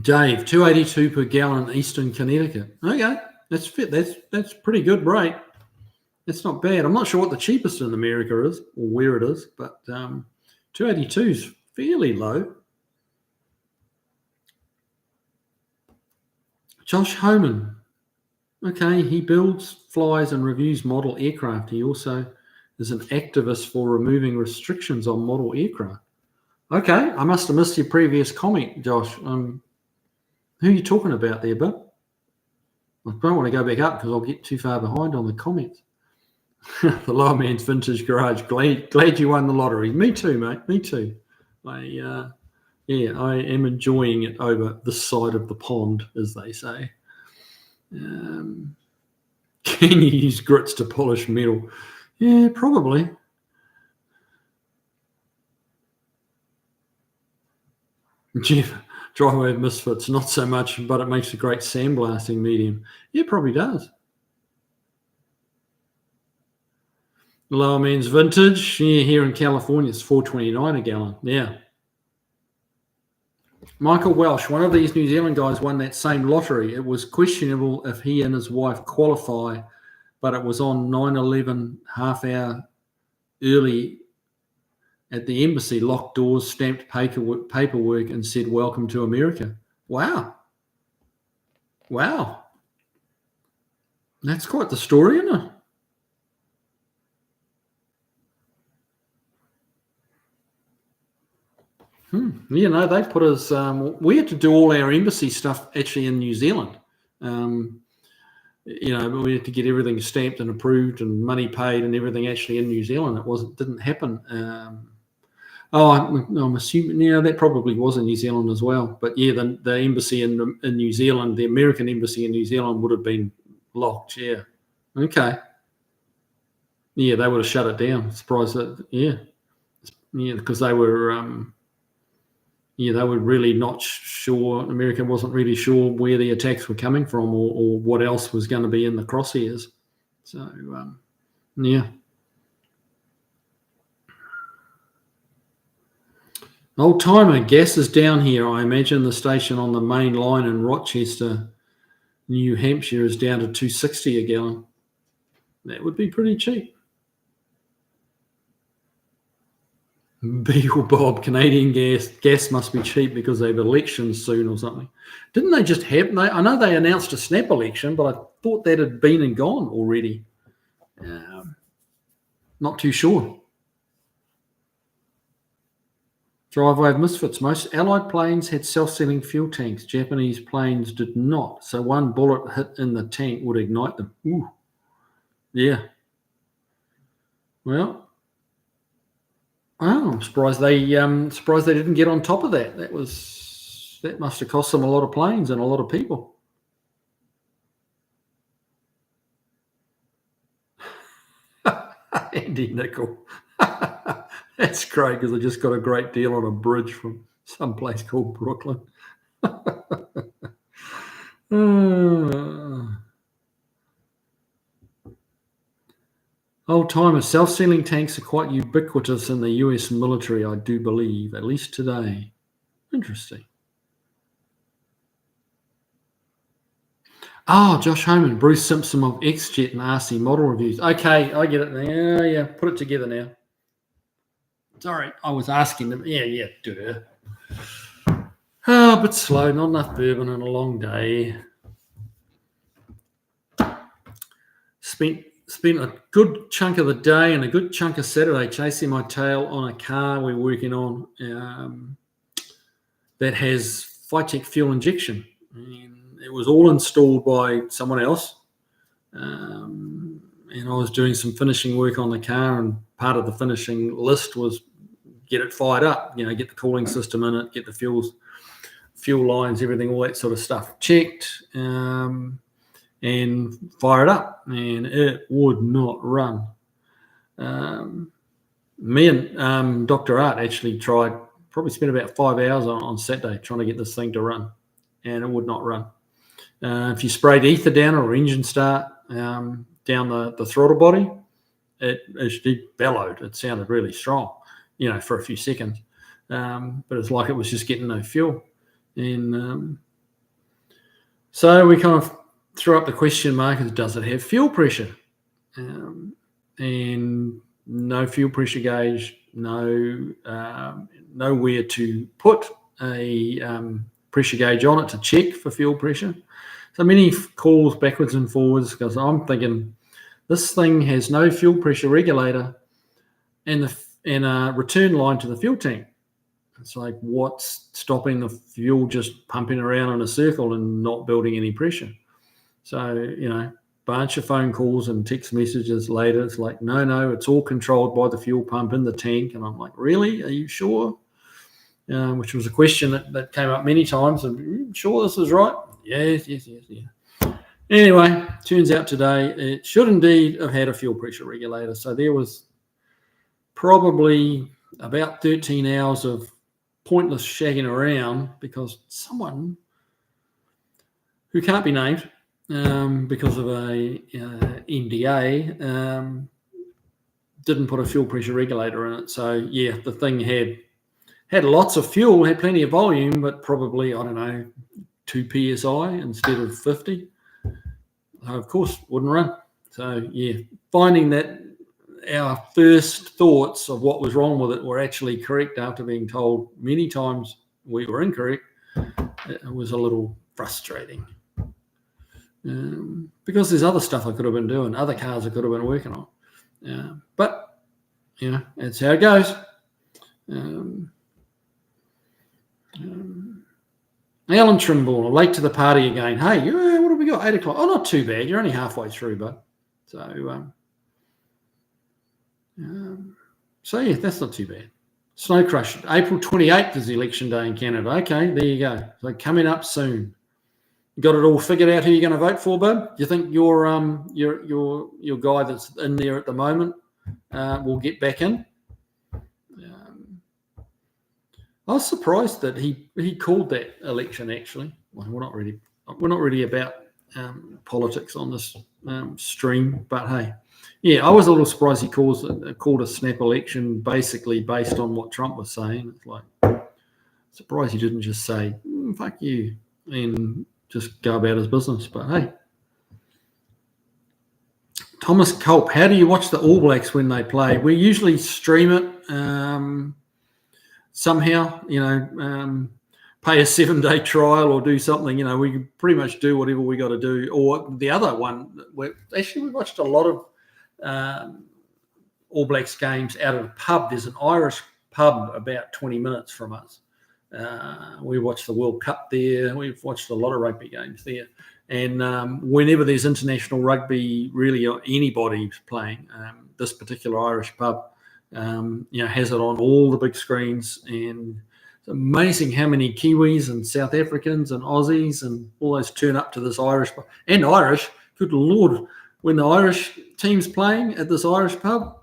S1: Dave, $2.82 per gallon in Eastern Connecticut. Okay, that's fit. That's pretty good rate. That's not bad. I'm not sure what the cheapest in America is or where it is, but $2.82 is fairly low. Josh Homan. Okay, he builds, flies, and reviews model aircraft. He also is an activist for removing restrictions on model aircraft. Okay, I must have missed your previous comment, Josh. Who are you talking about there, bud? I don't want to go back up because I'll get too far behind on the comments. The Lower Man's Vintage Garage. Glad you won the lottery. Me too, mate. Me too. I am enjoying it over the side of the pond, as they say. Can you use grits to polish metal? Yeah, probably. Jeff, driveway of misfits, not so much, but it makes a great sandblasting medium. Yeah, it probably does. Lower Man's Vintage, yeah, here in California, it's $4.29 a gallon. Yeah. Michael Welsh, one of these New Zealand guys won that same lottery. It was questionable if he and his wife qualify, but it was on 9/11 half hour early at the embassy, locked doors, stamped paperwork, and said, "Welcome to America." Wow. That's quite the story, isn't it? They put us. We had to do all our embassy stuff actually in New Zealand. But we had to get everything stamped and approved and money paid and everything actually in New Zealand. Didn't happen. Oh, I'm assuming, yeah, that probably was in New Zealand as well. But yeah, the embassy in New Zealand, the American embassy in New Zealand would have been locked. Yeah. Okay. Yeah, they would have shut it down. Surprised that. Yeah. Yeah, because they were. Yeah, they were really not sure. America wasn't really sure where the attacks were coming from, or what else was going to be in the crosshairs. So, yeah. Old timer, gas is down here. I imagine the station on the main line in Rochester, New Hampshire, is down to $2.60 a gallon. That would be pretty cheap. Beagle Bob, Canadian gas. Gas must be cheap because they have elections soon or something. Didn't they just have? I know they announced a snap election, but I thought that had been and gone already. Not too sure. Driveway of misfits. Most Allied planes had self-sealing fuel tanks. Japanese planes did not. So one bullet hit in the tank would ignite them. Ooh. Yeah. Well, I'm surprised they didn't get on top of that. That must have cost them a lot of planes and a lot of people. Andy Nickel. That's great because I just got a great deal on a bridge from some place called Brooklyn. Old timer, self-sealing tanks are quite ubiquitous in the US military, I do believe, at least today. Interesting. Oh, Josh Homan, Bruce Simpson of XJet and RC model reviews. Okay, I get it now. Yeah, put it together now. Sorry, I was asking them. Yeah, duh. Oh, a bit slow, not enough bourbon and a long day. Spent a good chunk of the day and a good chunk of Saturday chasing my tail on a car we're working on that has Vitec fuel injection. And it was all installed by someone else. And I was doing some finishing work on the car, and part of the finishing list was get it fired up, get the cooling system in it, get the fuel lines, everything, all that sort of stuff checked, and fire it up, and it would not run. Me and Dr. Art actually probably spent about 5 hours on Saturday trying to get this thing to run, and it would not run. If you sprayed ether down or engine start down the throttle body, it actually bellowed. It sounded really strong, for a few seconds. But it's like it was just getting no fuel. And so we kind of threw up the question mark: does it have fuel pressure? And no fuel pressure gauge, nowhere to put a pressure gauge on it to check for fuel pressure. So many calls backwards and forwards because I'm thinking this thing has no fuel pressure regulator and a return line to the fuel tank. It's like, what's stopping the fuel just pumping around in a circle and not building any pressure? So, bunch of phone calls and text messages later. It's like, no, it's all controlled by the fuel pump in the tank. And I'm like, really? Are you sure? Which was a question that came up many times. And sure this is right? Yes. Anyway, turns out today it should indeed have had a fuel pressure regulator. So there was probably about 13 hours of pointless shagging around because someone who can't be named because of a NDA didn't put a fuel pressure regulator in it. So yeah, the thing had lots of fuel, had plenty of volume, but probably, I don't know, 2 psi instead of 50. So of course wouldn't run. So yeah, finding that our first thoughts of what was wrong with it were actually correct after being told many times we were incorrect, it was a little frustrating. Because there's other stuff I could have been doing, other cars I could have been working on. But, that's how it goes. Alan Trimble, late to the party again. Hey, what have we got? 8 o'clock. Oh, not too bad. You're only halfway through, bud. So yeah, that's not too bad. Snow Crush. April 28th is election day in Canada. Okay, there you go. So coming up soon. You got it all figured out who you're going to vote for, bud? Do you think your guy that's in there at the moment will get back in? I was surprised that he called that election. Actually, well, we're not really about politics on this stream, but hey, yeah, I was a little surprised he called a snap election basically based on what Trump was saying. It's like, surprised he didn't just say "fuck you" and just go about his business. But hey, Thomas Culp, how do you watch the All Blacks when they play? We usually stream it. Somehow, pay a 7-day trial or do something. We can pretty much do whatever we got to do. Or the other one, we watched a lot of All Blacks games out of a pub. There's an Irish pub about 20 minutes from us. We watched the World Cup there. We've watched a lot of rugby games there. And whenever there's international rugby, really anybody's playing, this particular Irish pub has it on all the big screens, and it's amazing how many Kiwis and South Africans and Aussies and all those turn up to this Irish and Irish. Good Lord, when the Irish team's playing at this Irish pub,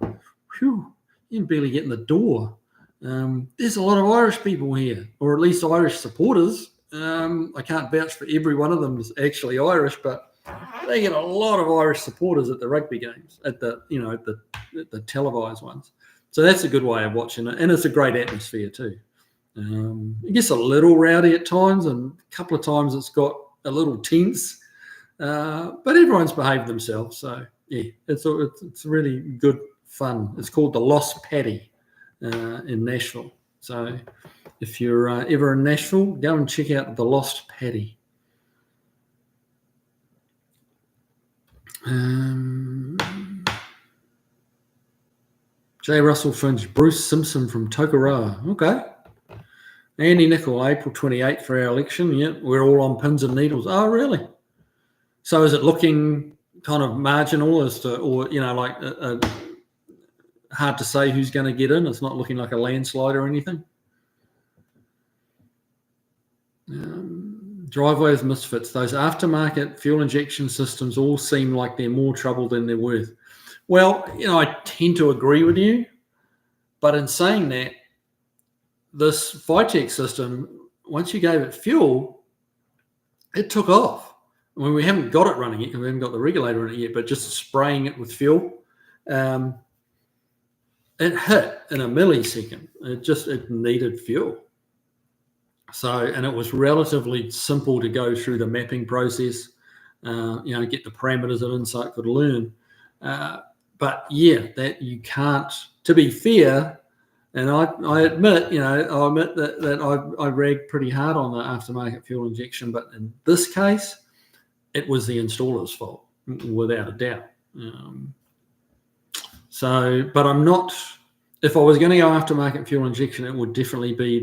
S1: whew, you can barely get in the door. There's a lot of Irish people here, or at least Irish supporters. I can't vouch for every one of them is actually Irish, but they get a lot of Irish supporters at the rugby games, at the televised ones. So that's a good way of watching it, and it's a great atmosphere too. It gets a little rowdy at times, and a couple of times it's got a little tense, but everyone's behaved themselves. So yeah, it's really good fun. It's called the Lost Paddy in Nashville. So if you're ever in Nashville, go and check out the Lost Paddy. J. Russell Finch, Bruce Simpson from Tokoroa. Okay. Andy Nicol, April 28th for our election. Yeah, we're all on pins and needles. Oh, really? So is it looking kind of marginal hard to say who's going to get in? It's not looking like a landslide or anything? Driveways misfits. Those aftermarket fuel injection systems all seem like they're more trouble than they're worth. Well, I tend to agree with you, but in saying that, this Vitec system, once you gave it fuel, it took off. I mean, we haven't got it running yet because we haven't got the regulator in it yet, but just spraying it with fuel, it hit in a millisecond. It needed fuel. So, and it was relatively simple to go through the mapping process, get the parameters that ANZAC could learn. But yeah, that you can't, to be fair, and I admit, that I ragged pretty hard on the aftermarket fuel injection, but in this case, it was the installer's fault, without a doubt. But I'm not, if I was going to go aftermarket fuel injection, it would definitely be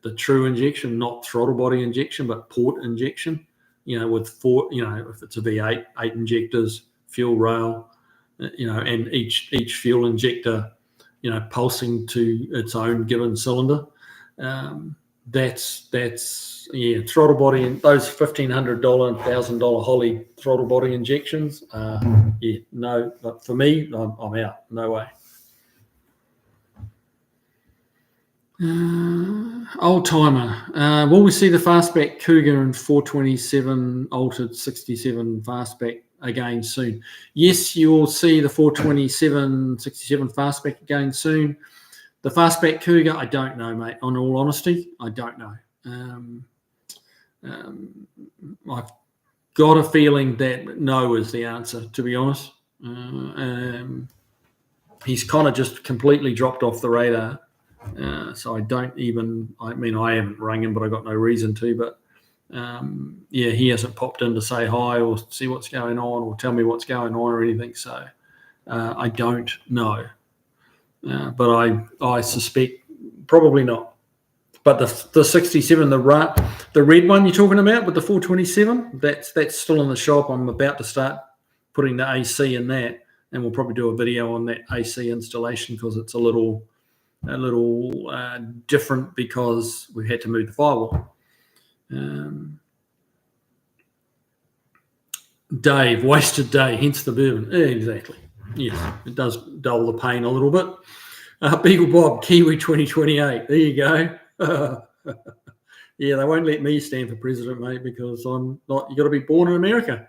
S1: the true injection, not throttle body injection, but port injection, with four, if it's a V8, 8 injectors, fuel rail, and each fuel injector, pulsing to its own given cylinder. That's throttle body, and those $1,500 and $1,000 Holly throttle body injections. No, but for me, I'm out. No way. Old timer. Will we see the fastback Cougar and 427 altered 67 fastback again soon? Yes, you will see the 427 67 fastback again soon. The fastback Cougar, I don't know, mate. On all honesty, I don't know. I've got a feeling that no is the answer, to be honest. He's kind of just completely dropped off the radar. So I haven't rung him, but I got no reason to. But he hasn't popped in to say hi or see what's going on or tell me what's going on or anything. So I don't know. But I suspect probably not. But the 67, the red one you're talking about with the 427, that's still in the shop. I'm about to start putting the AC in that, and we'll probably do a video on that AC installation because it's a little different because we had to move the firewall. Dave, wasted day, hence the bourbon. Exactly. Yes, it does dull the pain a little bit. Beagle Bob, Kiwi 2028. There you go. Yeah, they won't let me stand for president, mate, because I'm not. You got to be born in America.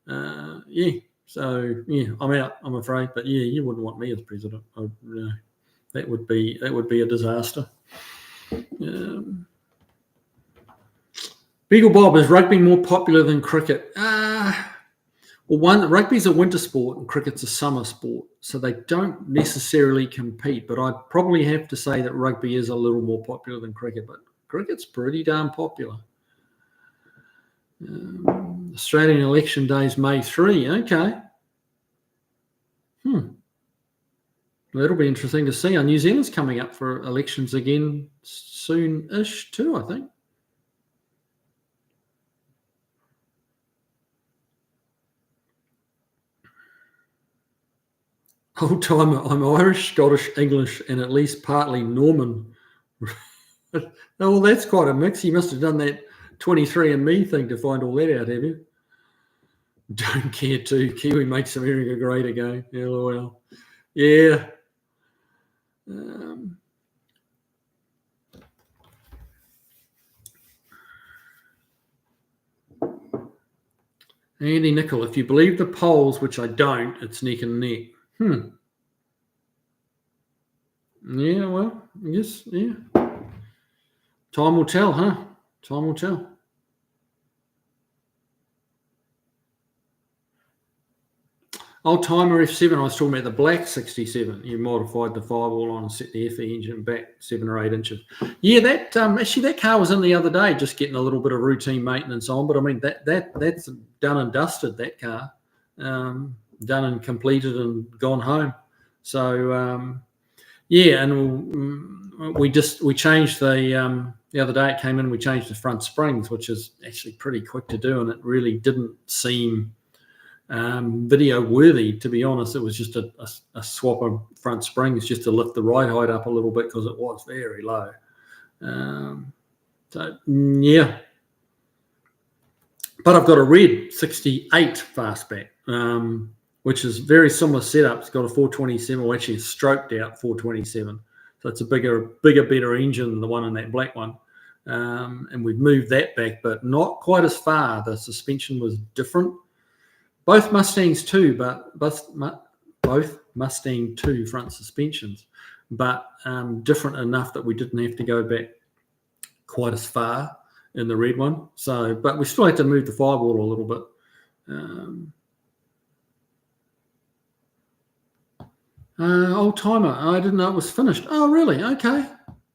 S1: Yeah. So yeah, I'm out. I'm afraid, but yeah, you wouldn't want me as president. That would be a disaster. Beagle Bob, is rugby more popular than cricket? Well, rugby's a winter sport and cricket's a summer sport, so they don't necessarily compete. But I'd probably have to say that rugby is a little more popular than cricket, but cricket's pretty darn popular. Australian election day is May 3. Okay. That'll be interesting to see. New Zealand's coming up for elections again soon-ish too, I think. Old timer, I'm Irish, Scottish, English, and at least partly Norman. Well, that's quite a mix. You must have done that 23andMe thing to find all that out, have you? Don't care to. Kiwi makes America great again. LOL. Yeah. Andy Nicol, if you believe the polls, which I don't, it's neck and neck. Yeah, well, I guess, yeah. Time will tell, huh? Time will tell. Old timer F7, I was talking about the black 67. You modified the firewall on and set the FE engine back 7 or 8 inches. Yeah, that actually that car was in the other day, just getting a little bit of routine maintenance on. But I mean that's done and dusted. That car, done and completed and gone home. So yeah, and we changed the other day. It came in. We changed the front springs, which is actually pretty quick to do, and it really didn't seem video worthy, to be honest. It was just a swap of front springs just to lift the ride height up a little bit because it was very low. So yeah, but I've got a red 68 fastback, which is very similar setup. It's got a 427, or actually a stroked out 427, so it's a bigger, better engine than the one in that black one. And we've moved that back, but not quite as far. The suspension was different. Both Mustangs too, but both Mustang 2 front suspensions, but different enough that we didn't have to go back quite as far in the red one. So, but we still had to move the firewall a little bit. Old timer, I didn't know it was finished. Oh, really? Okay.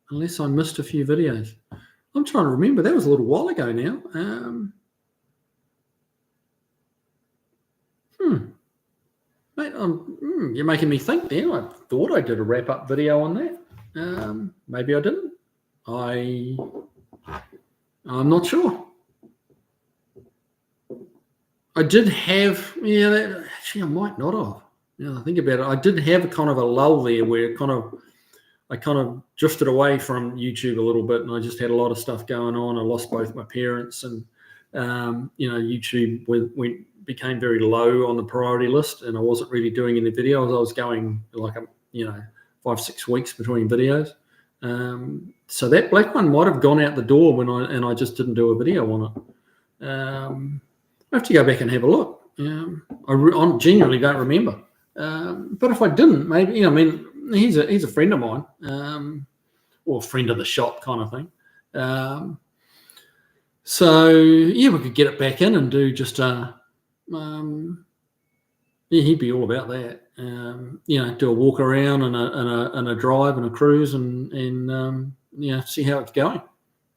S1: Unless I missed a few videos. I'm trying to remember. That was a little while ago now. Mate, you're making me think there. I thought I did a wrap-up video on that. Maybe I didn't. I'm not sure. I did have, actually I might not have. Now I think about it, I did have a kind of a lull there where I kind of drifted away from YouTube a little bit, and I just had a lot of stuff going on. I lost both my parents, and YouTube became very low on the priority list, and I wasn't really doing any videos. I was going like 5-6 weeks between videos. So that black one might have gone out the door when I just didn't do a video on it. I have to go back and have a look. I genuinely don't remember. But if I didn't, maybe he's a friend of mine, or a friend of the shop kind of thing. So yeah, we could get it back in and do just he'd be all about that. Do a walk around and a drive and a cruise and see how it's going.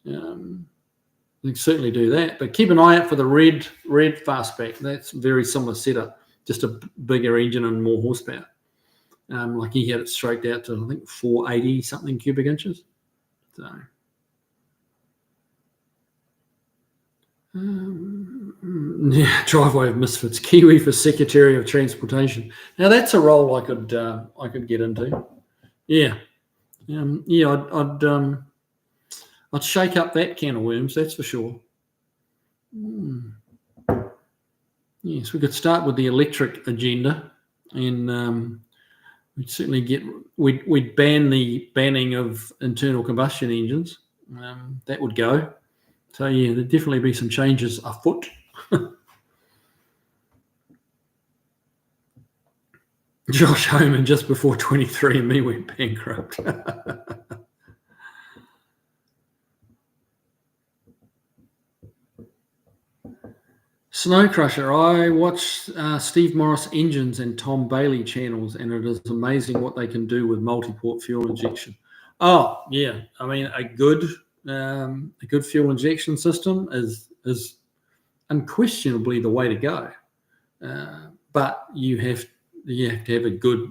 S1: We can certainly do that, but keep an eye out for the red fastback. That's very similar setup, just a bigger engine and more horsepower. Like he had it straight out to I think 480 something cubic inches. So. Driveway of Misfits, Kiwi for Secretary of Transportation. Now that's a role I could get into. Yeah, Yeah, I'd shake up that can of worms. That's for sure. Yes, we could start with the electric agenda, and we'd certainly we'd ban the banning of internal combustion engines. That would go. So yeah, there'd definitely be some changes afoot. Josh Homan just before 23andMe went bankrupt. Snow Crusher. I watch Steve Morris engines and Tom Bailey channels, and it is amazing what they can do with multi-port fuel injection. Oh yeah, I mean a good fuel injection system is unquestionably the way to go. But you have to have a good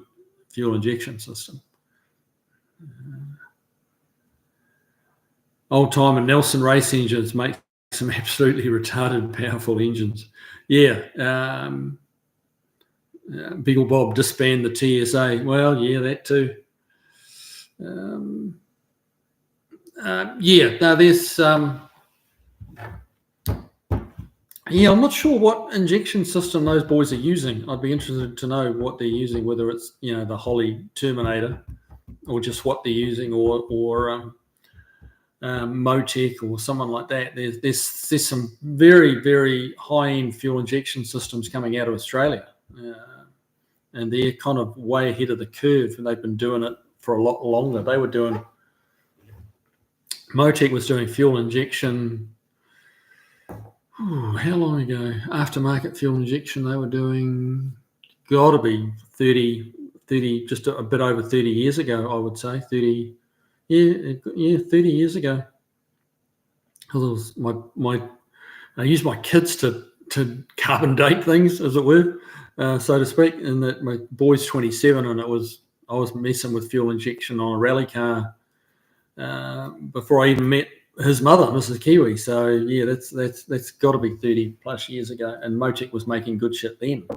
S1: fuel injection system. Old time and Nelson race engines make some absolutely retarded powerful engines. Yeah. Beagle Bob disband the TSA. Well, yeah, that too. There's I'm not sure what injection system those boys are using. I'd be interested to know what they're using, whether it's the Holly Terminator or just what they're using, or Motec or someone like that. There's some very, very high end fuel injection systems coming out of Australia, and they're kind of way ahead of the curve, and they've been doing it for a lot longer. Motec was doing fuel injection. How long ago? Aftermarket fuel injection, they were doing, got to be 30, just a bit over 30 years ago, I would say. 30 years ago. Because I used my kids to carbon date things, as it were, so to speak. And that my boy's 27, and I was messing with fuel injection on a rally car before I even met his mother, Mrs. Kiwi. So yeah, that's got to be 30 plus years ago. And Motec was making good shit then,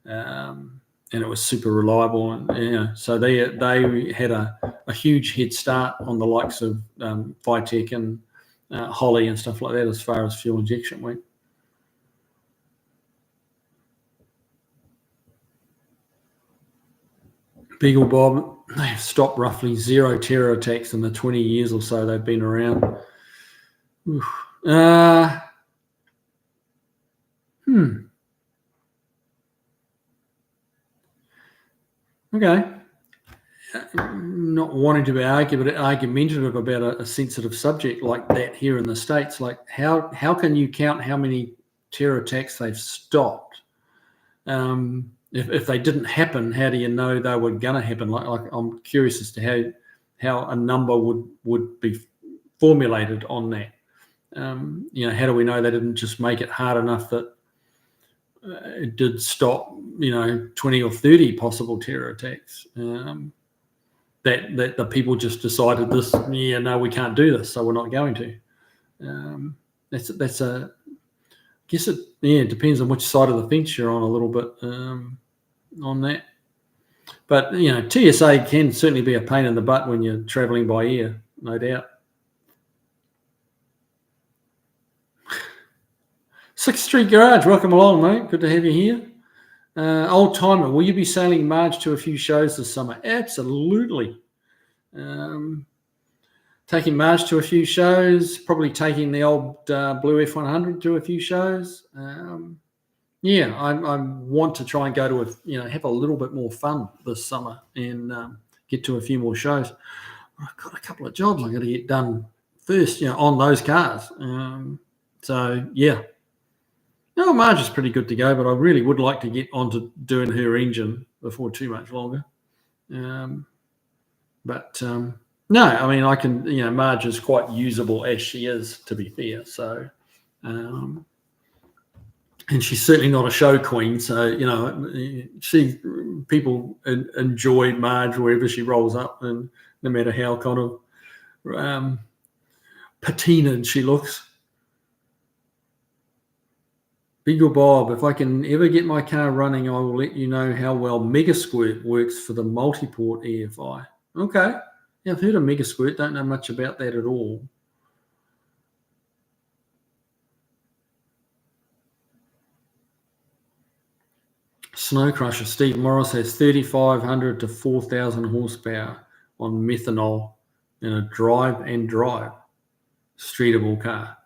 S1: and it was super reliable. And so they had a huge head start on the likes of Vitec and Holly and stuff like that as far as fuel injection went. Beagle Bob, they have stopped roughly 0 terror attacks in the 20 years or so they've been around. Okay. Not wanting to be argumentative about a sensitive subject like that here in the States. Like how can you count how many terror attacks they've stopped? If they didn't happen, how do you know they were going to happen? Like I'm curious as to how a number would be formulated on that. How do we know they didn't just make it hard enough that it did stop 20 or 30 possible terror attacks? That the people just decided we can't do this, so we're not going to. That's a, I guess it depends on which side of the fence you're on a little bit on that. But TSA can certainly be a pain in the butt when you're traveling by air, no doubt. 6th Street Garage, welcome along, mate. Good to have you here. Old timer, will you be sailing Marge to a few shows this summer? Absolutely. Taking Marge to a few shows, probably taking the old Blue F100 to a few shows. I want to try and go to have a little bit more fun this summer and get to a few more shows. I've got a couple of jobs I'm going to get done first, on those cars. No, Marge is pretty good to go, but I really would like to get onto doing her engine before too much longer. No, I mean, I can, Marge is quite usable as she is, to be fair. So, and she's certainly not a show queen. So, people enjoy Marge wherever she rolls up, and no matter how kind of patinaed she looks. Beagle Bob, if I can ever get my car running, I will let you know how well Mega Squirt works for the multi-port EFI. Okay. Yeah, I've heard of Mega Squirt. Don't know much about that at all. Snow Crusher. Steve Morris has 3,500 to 4,000 horsepower on methanol in a drive streetable car.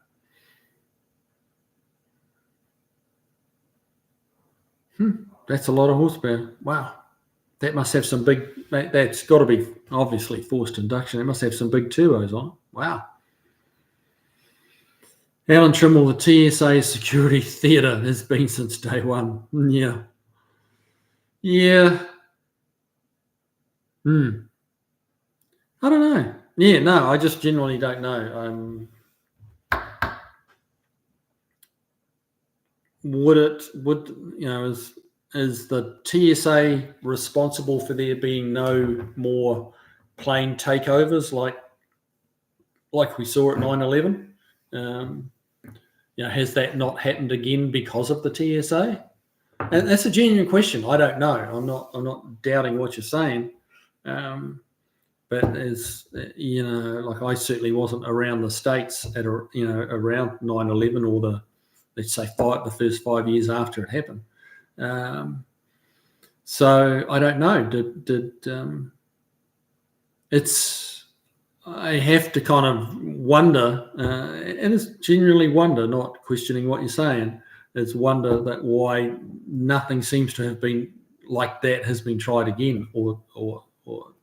S1: That's a lot of horsepower. Wow. That must have some big, that's got to be obviously forced induction. It must have some big turbos on it. Wow. Alan Trimble, the TSA security theatre has been since day one. Yeah. Yeah. I don't know. Yeah, no, I just genuinely don't know. Is the TSA responsible for there being no more plane takeovers like we saw at 9/11? Has that not happened again because of the TSA? And that's a genuine question. I don't know. I'm not doubting what you're saying. But as like I certainly wasn't around the States at around 9/11 or let's say the first 5 years after it happened. So I don't know. I have to kind of wonder, and it's genuinely wonder, not questioning what you're saying. It's wonder that why nothing seems to have been like that has been tried again, or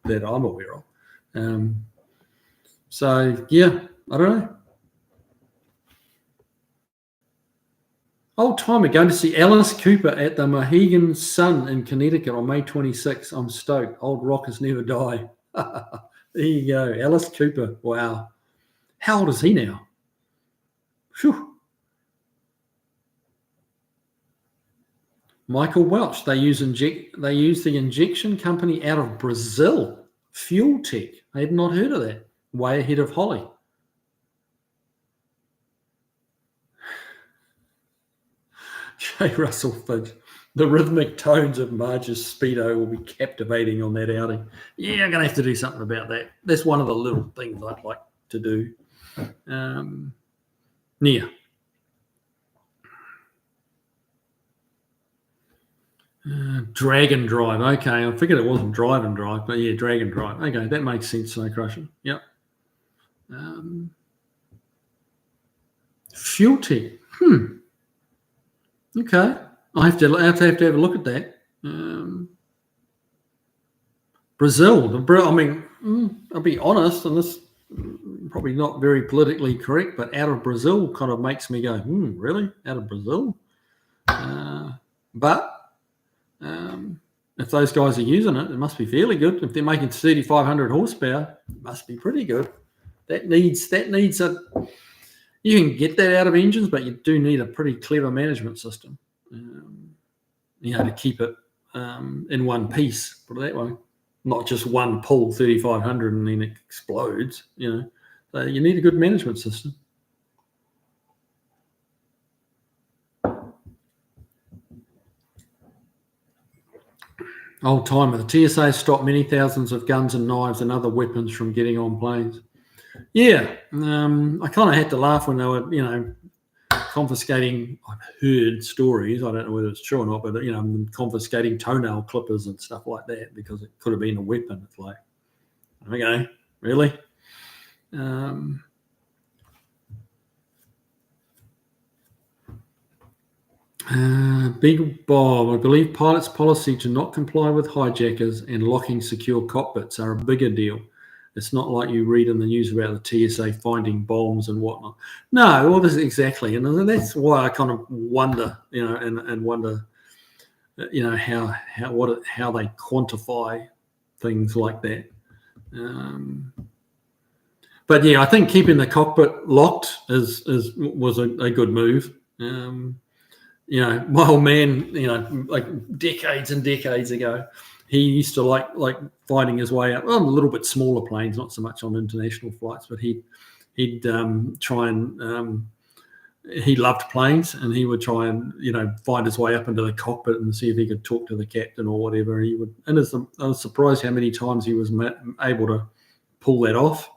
S1: that I'm aware of. So yeah, I don't know. Old timer, going to see Alice Cooper at the Mohegan Sun in Connecticut on May 26th. I'm stoked. Old rockers never die. There you go, Alice Cooper. Wow, how old is he now? Whew. Michael Welch. They use the injection company out of Brazil, Fuel Tech. I had not heard of that. Way ahead of Holly. J. Russell Fidge. The rhythmic tones of Marge's Speedo will be captivating on that outing. Yeah, I'm going to have to do something about that. That's one of the little things I'd like to do. Yeah. Drag and drive. Okay, I figured it wasn't drive and drive, but yeah, drag and drive. Okay, that makes sense, Snow Crusher. Yep. Fuel Tech. Okay. I have to have a look at that. Brazil. I mean, I'll be honest, and this probably not very politically correct, but out of Brazil kind of makes me go, really? Out of Brazil? But if those guys are using it, it must be fairly good. If they're making 3,500 horsepower, it must be pretty good. That needs you can get that out of engines, but you do need a pretty clever management system, to keep it in one piece, put it that way. Not just one pull, 3,500, and then it explodes, So you need a good management system. Old timer, the TSA stopped many thousands of guns and knives and other weapons from getting on planes. Yeah, I kind of had to laugh when they were, confiscating. I've heard stories. I don't know whether it's true or not, but confiscating toenail clippers and stuff like that because it could have been a weapon. It's like, okay, really? Beagle Bob, I believe pilots' policy to not comply with hijackers and locking secure cockpits are a bigger deal. It's not like you read in the news about the TSA finding bombs and whatnot. No, well, this is exactly, and that's why I kind of wonder, and wonder, how they quantify things like that. But yeah, I think keeping the cockpit locked was a good move. My old man, like decades and decades ago, he used to like finding his way up. Well, a little bit smaller planes, not so much on international flights, but he'd try and he loved planes, and he would try and find his way up into the cockpit and see if he could talk to the captain or whatever. He would, and I was surprised how many times he was able to pull that off.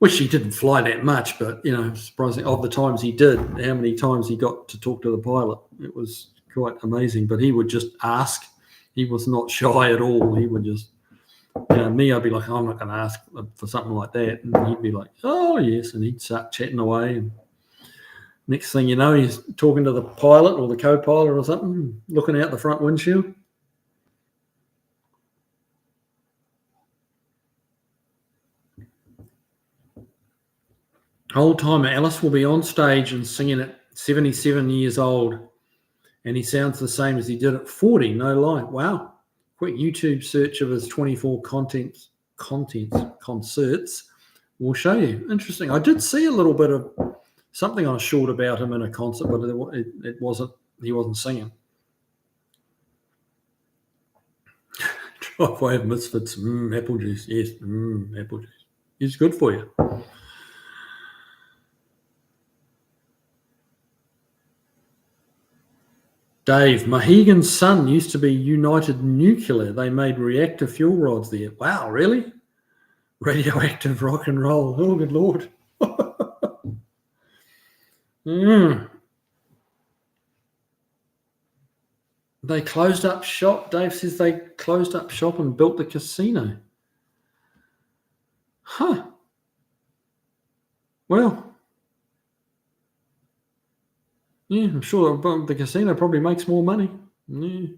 S1: Which he didn't fly that much, but surprising of the times he did, how many times he got to talk to the pilot. It was quite amazing. But he would just ask. He was not shy at all. He would just, me, I'd be like, I'm not going to ask for something like that. And he'd be like, oh, yes. And he'd start chatting away. And next thing you know, he's talking to the pilot or the co-pilot or something, looking out the front windshield. Old timer Alice will be on stage and singing at 77 years old, and he sounds the same as he did at 40. No lie. Wow. Quick YouTube search of his 24 concerts will show you. Interesting. I did see a little bit of something on a short about him in a concert, but it wasn't. He wasn't singing. Driveway of Misfits. Apple juice. Yes. Apple juice. It's good for you. Dave, Mohegan's son used to be United Nuclear. They made reactor fuel rods there. Wow, really? Radioactive rock and roll. Oh, good Lord. They closed up shop. Dave says they closed up shop and built the casino. Huh. Well, yeah, I'm sure the casino probably makes more money. Yeah.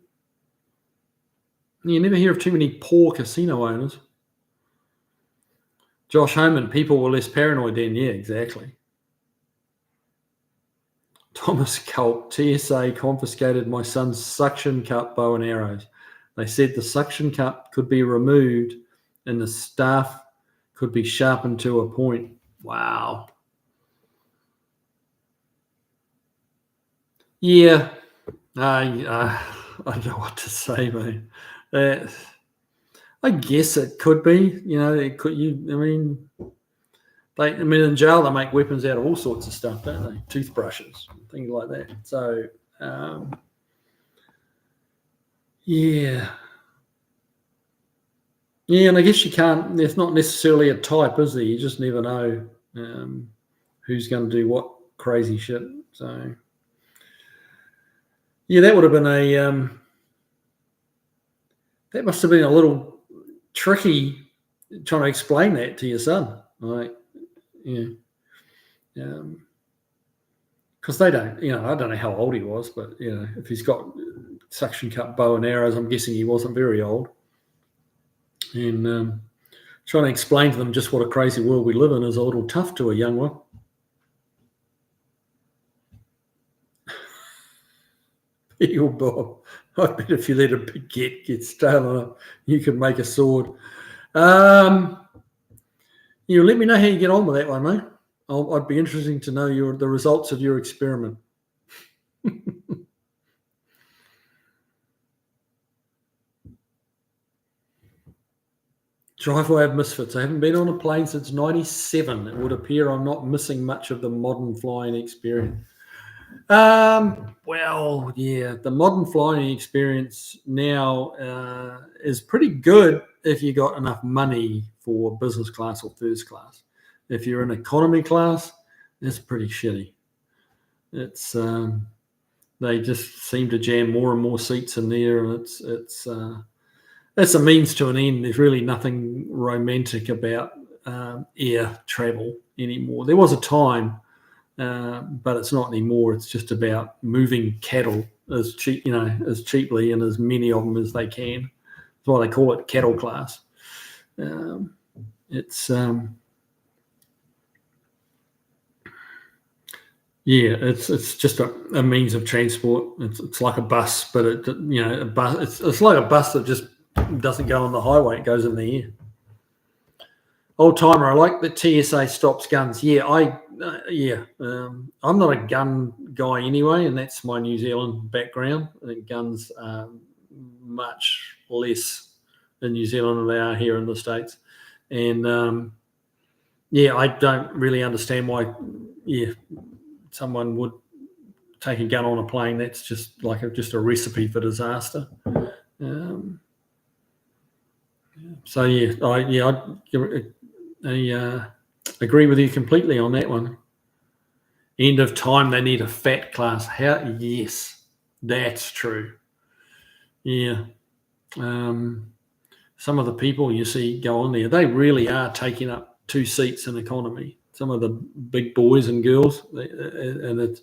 S1: You never hear of too many poor casino owners. Josh Homan, people were less paranoid then. Yeah, exactly. Thomas Culp, TSA confiscated my son's suction cup bow and arrows. They said the suction cup could be removed and the staff could be sharpened to a point. Wow. Yeah, I don't know what to say, mate. I guess it could be. It could. In jail they make weapons out of all sorts of stuff, don't they? Toothbrushes, things like that. So, yeah, and I guess you can't. There's not necessarily a type, is there? You just never know who's going to do what crazy shit. So. Yeah, that would have been that must have been a little tricky trying to explain that to your son. Like, because they don't, I don't know how old he was, but, if he's got suction cup bow and arrows, I'm guessing he wasn't very old. And trying to explain to them just what a crazy world we live in is a little tough to a young one. Beagle Bob. I bet if you let a baguette get stolen up, you could make a sword. Let me know how you get on with that one, mate. I'd be interested to know the results of your experiment. Driveway of Misfits. I haven't been on a plane since 97. It would appear I'm not missing much of the modern flying experience. Well, yeah, the modern flying experience now is pretty good if you got enough money for business class or first class. If you're in economy class, it's pretty shitty. It's they just seem to jam more and more seats in there, and it's a means to an end. There's really nothing romantic about air travel anymore. There was a time. But it's not anymore. It's just about moving cattle as cheaply and as many of them as they can. That's why they call it cattle class. It's just a means of transport. It's like a bus, but a bus. It's like a bus that just doesn't go on the highway. It goes in the air. Old timer, I like that TSA stops guns. Yeah, I'm not a gun guy anyway, and that's my New Zealand background. I think guns are much less in New Zealand than they are here in the States. And I don't really understand why someone would take a gun on a plane. That's just just a recipe for disaster. So I'd I agree with you completely on that one. End of time, they need a fat class. Yes, that's true. Yeah. Some of the people you see go on there, they really are taking up 2 seats in economy. Some of the big boys and girls, and it's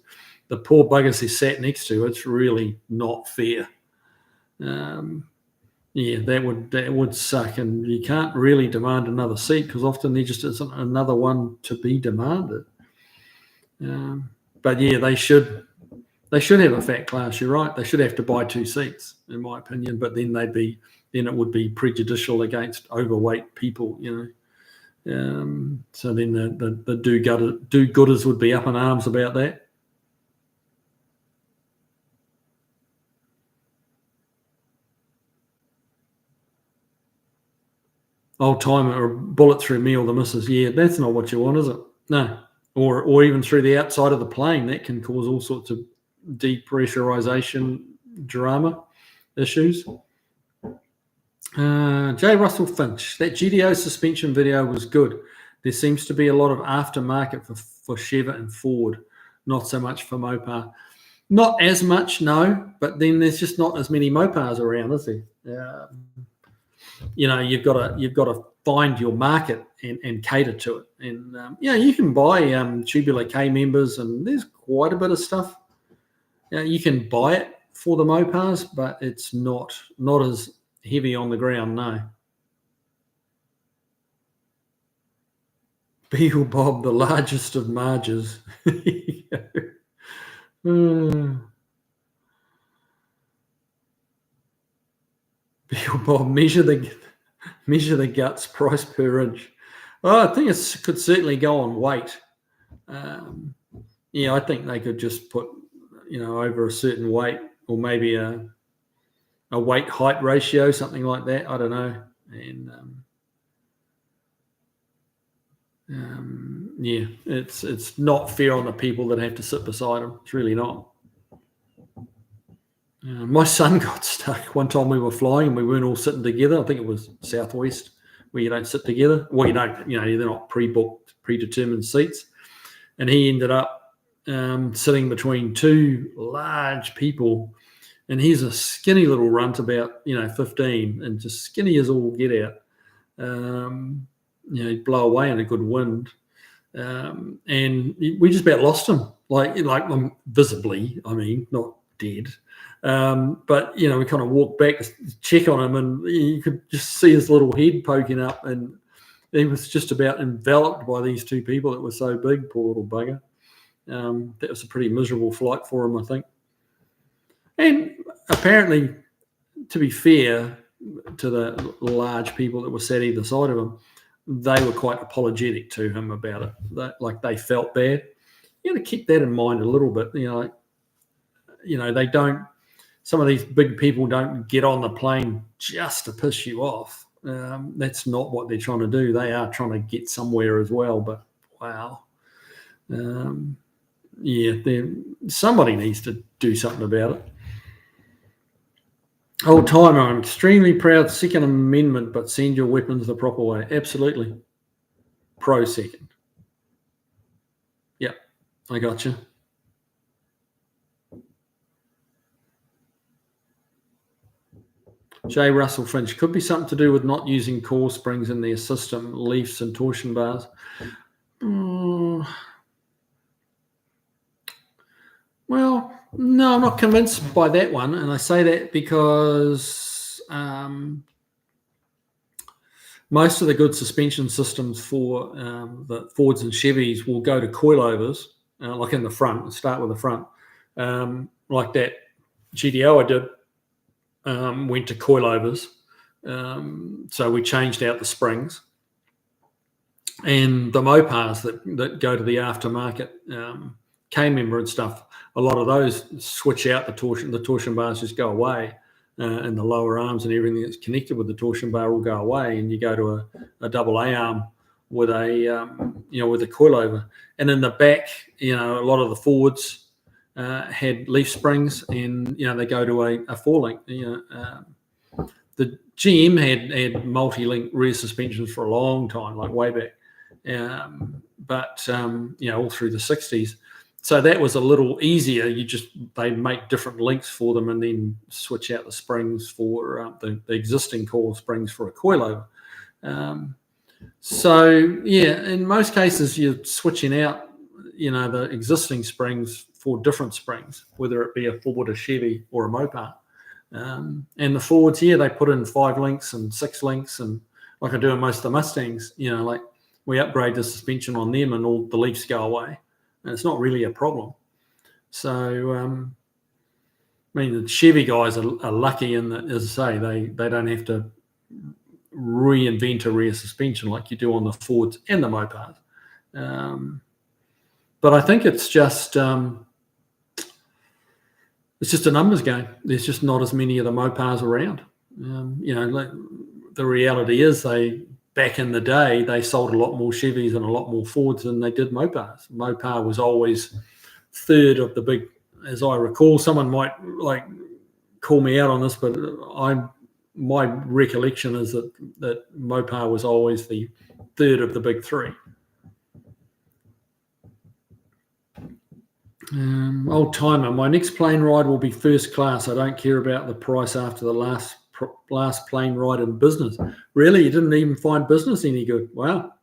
S1: the poor buggers they sat next to. It's really not fair. Yeah, that would suck, and you can't really demand another seat because often there just isn't another one to be demanded. But yeah, they should have a fat class. You're right. They should have to buy 2 seats, in my opinion. But then it would be prejudicial against overweight people, So then the do-gooders would be up in arms about that. Old timer or bullet through me or the missus. Yeah, that's not what you want, is it? No. Or even through the outside of the plane. That can cause all sorts of depressurization drama issues. J. Russell Finch, that GDO suspension video was good. There seems to be a lot of aftermarket for Chevy and Ford, not so much for Mopar. Not as much, no, but then there's just not as many Mopars around, is there? You've got to find your market and cater to it. And you can buy tubular K members, and there's quite a bit of stuff. You can buy it for the Mopars, but it's not as heavy on the ground, no. Beagle Bob, the largest of Marges. Beagle Bob, measure the guts, price per inch. Well, I think it could certainly go on weight. I think they could just put, over a certain weight, or maybe a weight height ratio, something like that. I don't know. And it's not fair on the people that have to sit beside them. It's really not. My son got stuck one time. We were flying and we weren't all sitting together. I think it was Southwest, where you don't sit together. Well, you don't. They're not pre-booked, predetermined seats. And he ended up sitting between 2 large people. And he's a skinny little runt, about 15, and just skinny as all get out. He'd blow away in a good wind, and we just about lost him. Like visibly, not dead. But we kind of walked back to check on him, and you could just see his little head poking up, and he was just about enveloped by these 2 people that were so big. Poor little bugger. That was a pretty miserable flight for him, I think. And apparently, to be fair to the large people that were sat either side of him, they were quite apologetic to him about it. They felt bad. You got to keep that in mind a little bit. They don't. Some of these big people don't get on the plane just to piss you off. That's not what they're trying to do. They are trying to get somewhere as well. But wow, somebody needs to do something about it. Old timer, I'm extremely proud Second Amendment, but send your weapons the proper way. Absolutely. Pro second. Yep, I got you. J. Russell Finch, could be something to do with not using core springs in their system, leafs and torsion bars. Well, no, I'm not convinced by that one. And I say that because most of the good suspension systems for the Fords and Chevys will go to coilovers, like in the front, start with the front. Like that GDO I did went to coilovers. So we changed out the springs. And the Mopars that go to the aftermarket K-member and stuff, a lot of those switch out the torsion bars just go away, and the lower arms and everything that's connected with the torsion bar will go away, and you go to a double A arm with a with a coilover. And in the back, a lot of the Fords had leaf springs, and they go to a 4-link. The GM had multi-link rear suspensions for a long time, like way back. but all through the 60s. So that was a little easier. They make different lengths for them and then switch out the springs for the existing coil springs for a coilover. So in most cases you're switching out, the existing springs for different springs, whether it be a Ford, a Chevy, or a Mopar. And the Fords here, they put in 5 links and 6 links, and like I do in most of the Mustangs, like we upgrade the suspension on them and all the leaks go away. And it's not really a problem. So, the Chevy guys are lucky in that, as I say, they don't have to reinvent a rear suspension like you do on the Fords and the Mopars. But I think it's just a numbers game. There's just not as many of the Mopars around. The reality is back in the day, they sold a lot more Chevys and a lot more Fords than they did Mopars. Mopar was always third of the big, as I recall. Someone might call me out on this, but my recollection is that Mopar was always the third of the big 3. Old timer, my next plane ride will be first class. I don't care about the price after the last plane ride in business. Really? You didn't even find business any good? Wow.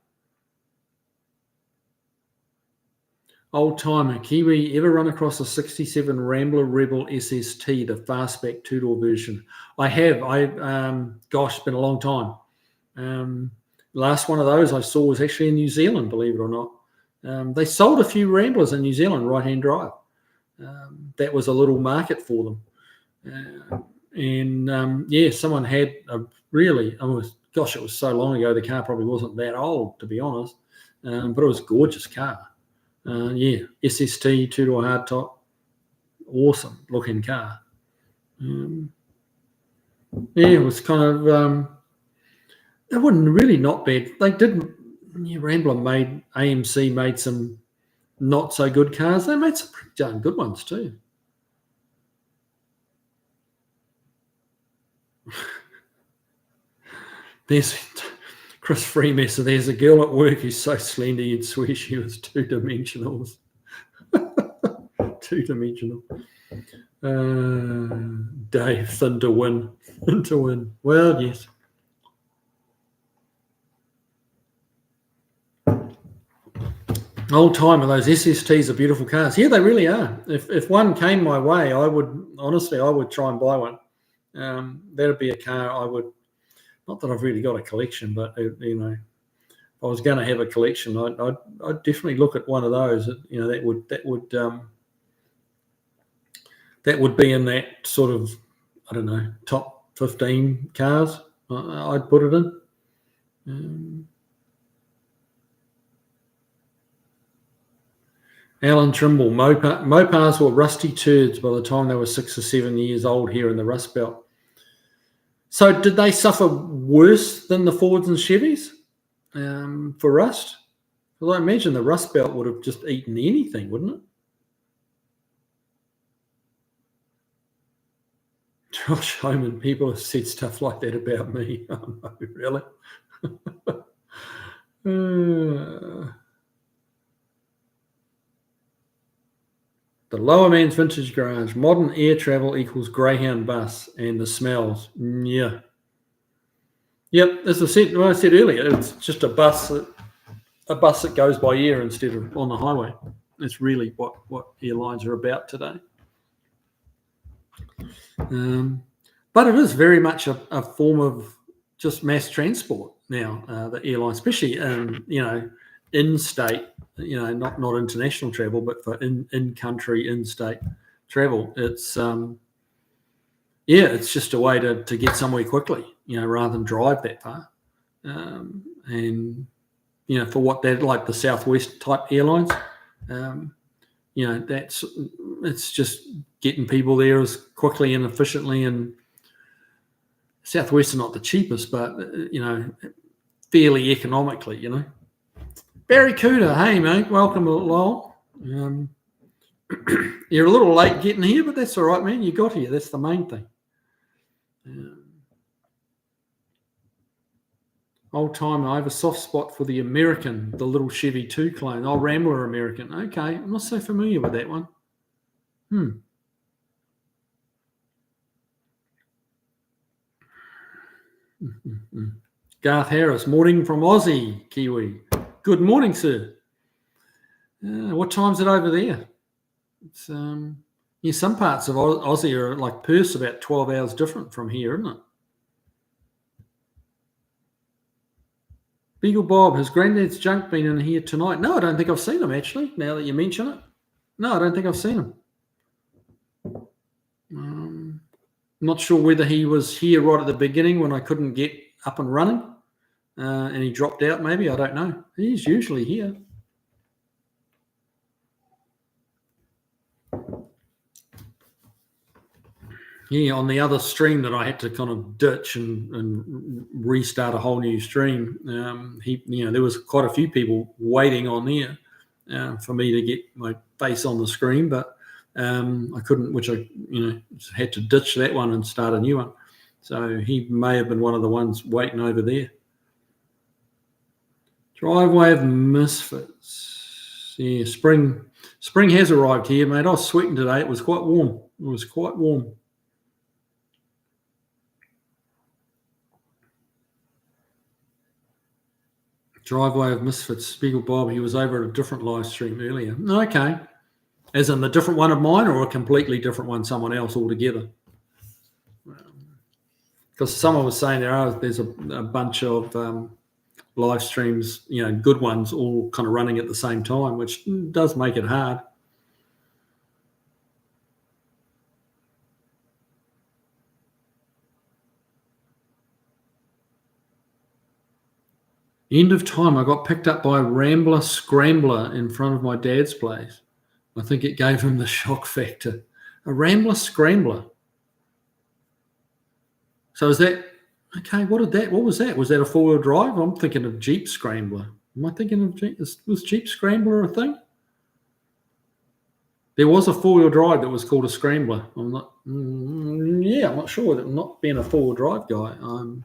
S1: Old timer, Kiwi, ever run across a 67 Rambler Rebel SST, the fastback 2-door version? I have. It's been a long time. Last one of those I saw was actually in New Zealand, believe it or not. They sold a few Ramblers in New Zealand, right-hand drive. That was a little market for them. Someone had it was so long ago, the car probably wasn't that old, to be honest, but it was a gorgeous car. SST, 2-door hardtop, awesome looking car. It was kind of, it wasn't really not bad. They didn't, Rambler AMC made some not so good cars. They made some pretty darn good ones too. There's Chris Freemesser. There's a girl at work who's so slender you'd swear she was 2-dimensional. 2-dimensional. Dave, thin to win. Thin to win. Well, yes. Old timer, those SSTs are beautiful cars. Yeah, they really are. If one came my way, I would try and buy one. That'd be a car I would. Not that I've really got a collection, but if I was going to have a collection, I'd definitely look at one of those. That would be in that sort of, I don't know, top 15 cars. I'd put it in. Alan Trimble, Mopars were rusty turds by the time they were 6 or 7 years old here in the Rust Belt. So did they suffer worse than the Fords and Chevys for rust? Well, I imagine the Rust Belt would have just eaten anything, wouldn't it? Josh Homan, people have said stuff like that about me. Oh, no, really? The Lower Man's Vintage Garage. Modern air travel equals Greyhound bus and the smells. Yeah. Yep, as I said earlier, it's just a bus that goes by air instead of on the highway. It's really what airlines are about today. But it is very much a form of just mass transport now, the airline, especially in-state, not international travel, but for in-country, in-state travel. It's it's just a way to get somewhere quickly, rather than drive that far. And for what they're like, the Southwest type airlines, it's just getting people there as quickly and efficiently. And Southwest are not the cheapest, but fairly economically, Barry Cooter, hey mate, welcome along. You're a little late getting here, but that's all right, man. You got here. That's the main thing. Old time, I have a soft spot for the American, the little Chevy 2 clone. Oh, Rambler American. Okay, I'm not so familiar with that one. Garth Harris, morning from Aussie, Kiwi. Good morning, sir. What time's it over there? It's some parts of Aussie are like Perth's about 12 hours different from here, isn't it? Beagle Bob, has Granddad's junk been in here tonight? No, I don't think I've seen him, actually, now that you mention it. No, I don't think I've seen him. Not sure whether he was here right at the beginning when I couldn't get up and running and he dropped out maybe. I don't know. He's usually here. Yeah, on the other stream that I had to kind of ditch and restart a whole new stream, there was quite a few people waiting on there for me to get my face on the screen, but I couldn't, which I had to ditch that one and start a new one. So he may have been one of the ones waiting over there. Driveway of misfits. Yeah, spring has arrived here, mate. I was sweating today. It was quite warm. Driveway of Misfits, Beagle Bob, he was over at a different live stream earlier. Okay. As in the different one of mine or a completely different one, someone else altogether? Because someone was saying there's a bunch of live streams, good ones, all kind of running at the same time, which does make it hard. End of time, I got picked up by a Rambler Scrambler in front of my dad's place. I think it gave him the shock factor. A Rambler Scrambler. So is that, okay, what was that? Was that a four-wheel drive? I'm thinking of Jeep Scrambler. Am I thinking of Jeep? Was Jeep Scrambler a thing? There was a four-wheel drive that was called a Scrambler. I'm not sure. I'm not being a four-wheel drive guy. I'm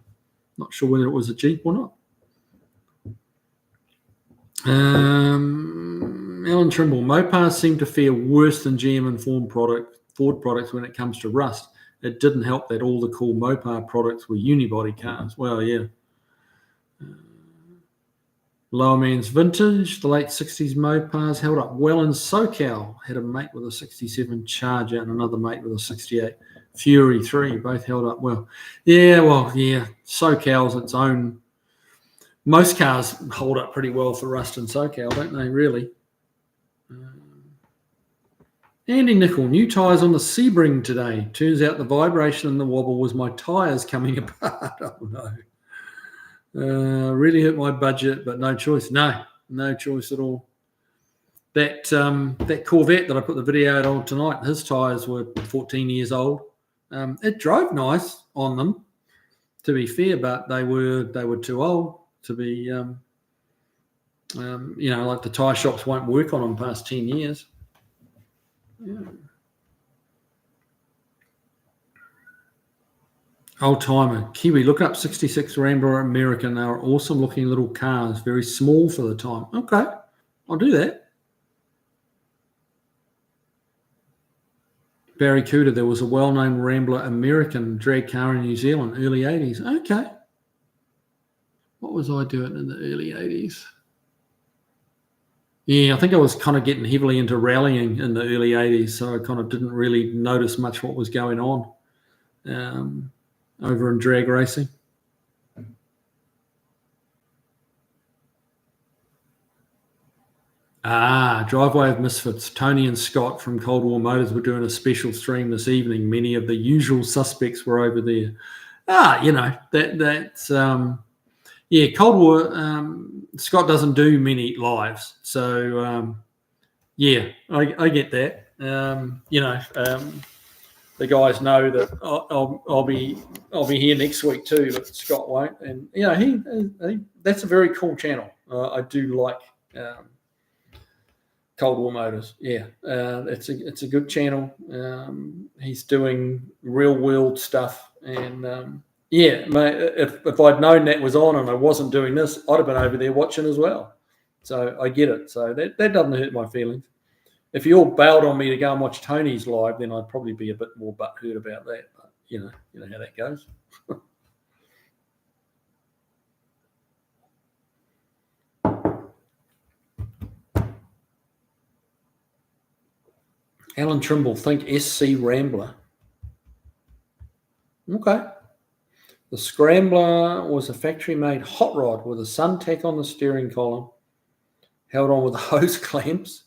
S1: not sure whether it was a Jeep or not. Alan Trimble, Mopars seem to fare worse than GM and Ford products when it comes to rust. It didn't help that all the cool Mopar products were unibody cars. Well, yeah. Lower Man's Vintage, the late 60s Mopars held up well in SoCal. Had a mate with a 67 Charger and another mate with a 68 Fury 3. Both held up well. Yeah, SoCal's its own. Most cars hold up pretty well for rust in SoCal, don't they, really? Andy Nickel, new tyres on the Sebring today. Turns out the vibration and the wobble was my tyres coming apart. Oh, no. Really hurt my budget, but no choice. No choice at all. That Corvette that I put the video out on tonight, his tyres were 14 years old. It drove nice on them, to be fair, but they were too old to be, like the tyre shops won't work on them past 10 years. Yeah. Old timer, Kiwi, look up 66 Rambler American. They are awesome looking little cars, very small for the time. Okay, I'll do that. Barry Cooter, there was a well-known Rambler American drag car in New Zealand, early 80s. Okay. What was I doing in the early 80s? Yeah, I think I was kind of getting heavily into rallying in the early 80s, so I kind of didn't really notice much what was going on over in drag racing. Driveway of Misfits. Tony and Scott from Cold War Motors were doing a special stream this evening. Many of the usual suspects were over there. That's Cold War. Scott doesn't do many lives, so I get that. The guys know that I'll be here next week too, but Scott won't. And he that's a very cool channel. I do like Cold War Motors. Yeah, it's a good channel. He's doing real world stuff, and Yeah, mate, if I'd known that was on and I wasn't doing this, I'd have been over there watching as well. So I get it. So that doesn't hurt my feelings. If you all bailed on me to go and watch Tony's live, then I'd probably be a bit more butthurt about that. But you know how that goes. Alan Trimble, think SC Rambler. Okay. The Scrambler was a factory-made hot rod with a Suntec on the steering column, held on with hose clamps.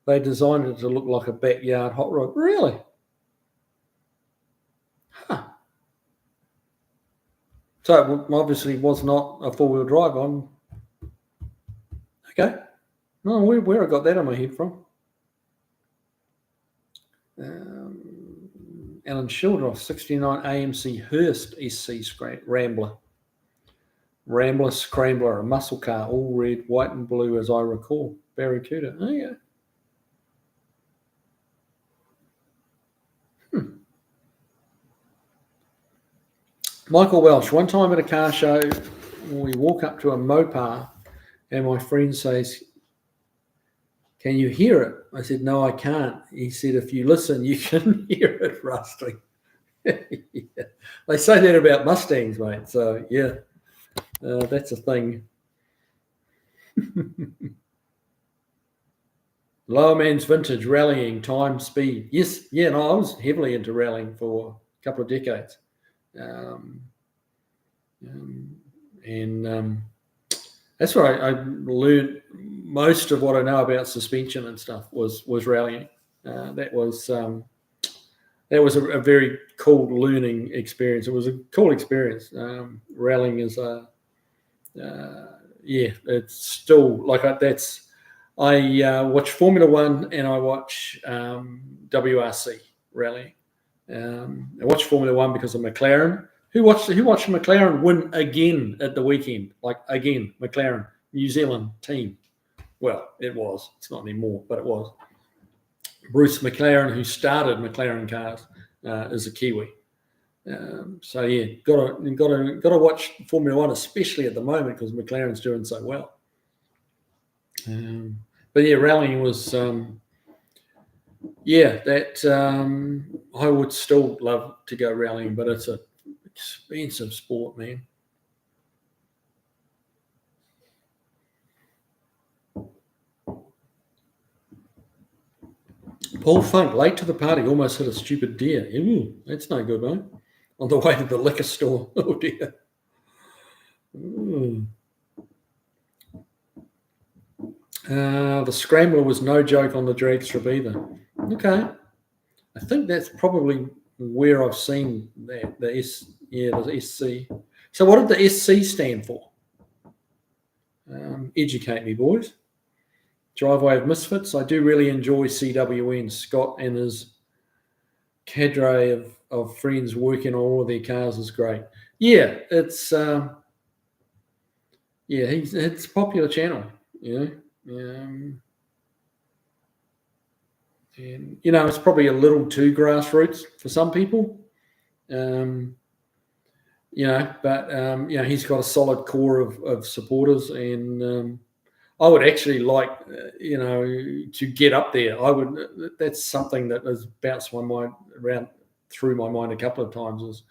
S1: They designed it to look like a backyard hot rod. Really? Huh. So it obviously was not a four-wheel drive on. Okay. No, where I got that in my head from. Alan Schildroff, 69 AMC Hurst SC Rambler. Rambler Scrambler, a muscle car, all red, white and blue as I recall. Barracuda. Oh, yeah. Michael Welsh, one time at a car show, we walk up to a Mopar and my friend says, "Can you hear it?" I said, "No, I can't." He said, "If you listen, you can hear it rustling." Yeah. They say that about Mustangs, mate. So, yeah, that's a thing. Lower Man's Vintage, rallying, time, speed. Yes, yeah, no, I was heavily into rallying for a couple of decades. That's where I learned most of what I know about suspension and stuff was rallying. That was a very cool learning experience. It was a cool experience. Rallying is it's still like that's. I watch Formula One and I watch WRC rallying. I watched Formula One because of McLaren. Who watched McLaren win again at the weekend? Like again, McLaren, New Zealand team. Well, it was. It's not anymore, but it was. Bruce McLaren, who started McLaren cars, is a Kiwi. So yeah, got to watch Formula One, especially at the moment because McLaren's doing so well. But yeah, rallying was. I would still love to go rallying, but it's an expensive sport, man. Paul Funk, late to the party, almost hit a stupid deer. Ooh, that's no good, mate. On the way to the liquor store. Oh, dear. The Scrambler was no joke on the drag strip either. Okay. I think that's probably where I've seen that, the SC. So what did the SC stand for? Educate me, boys. Driveway of Misfits. I do really enjoy CWN. Scott and his cadre of friends working on all of their cars is great. Yeah, it's it's a popular channel, and it's probably a little too grassroots for some people, but he's got a solid core of supporters, and I would actually like, to get up there. That's something that has bounced my mind through my mind a couple of times, is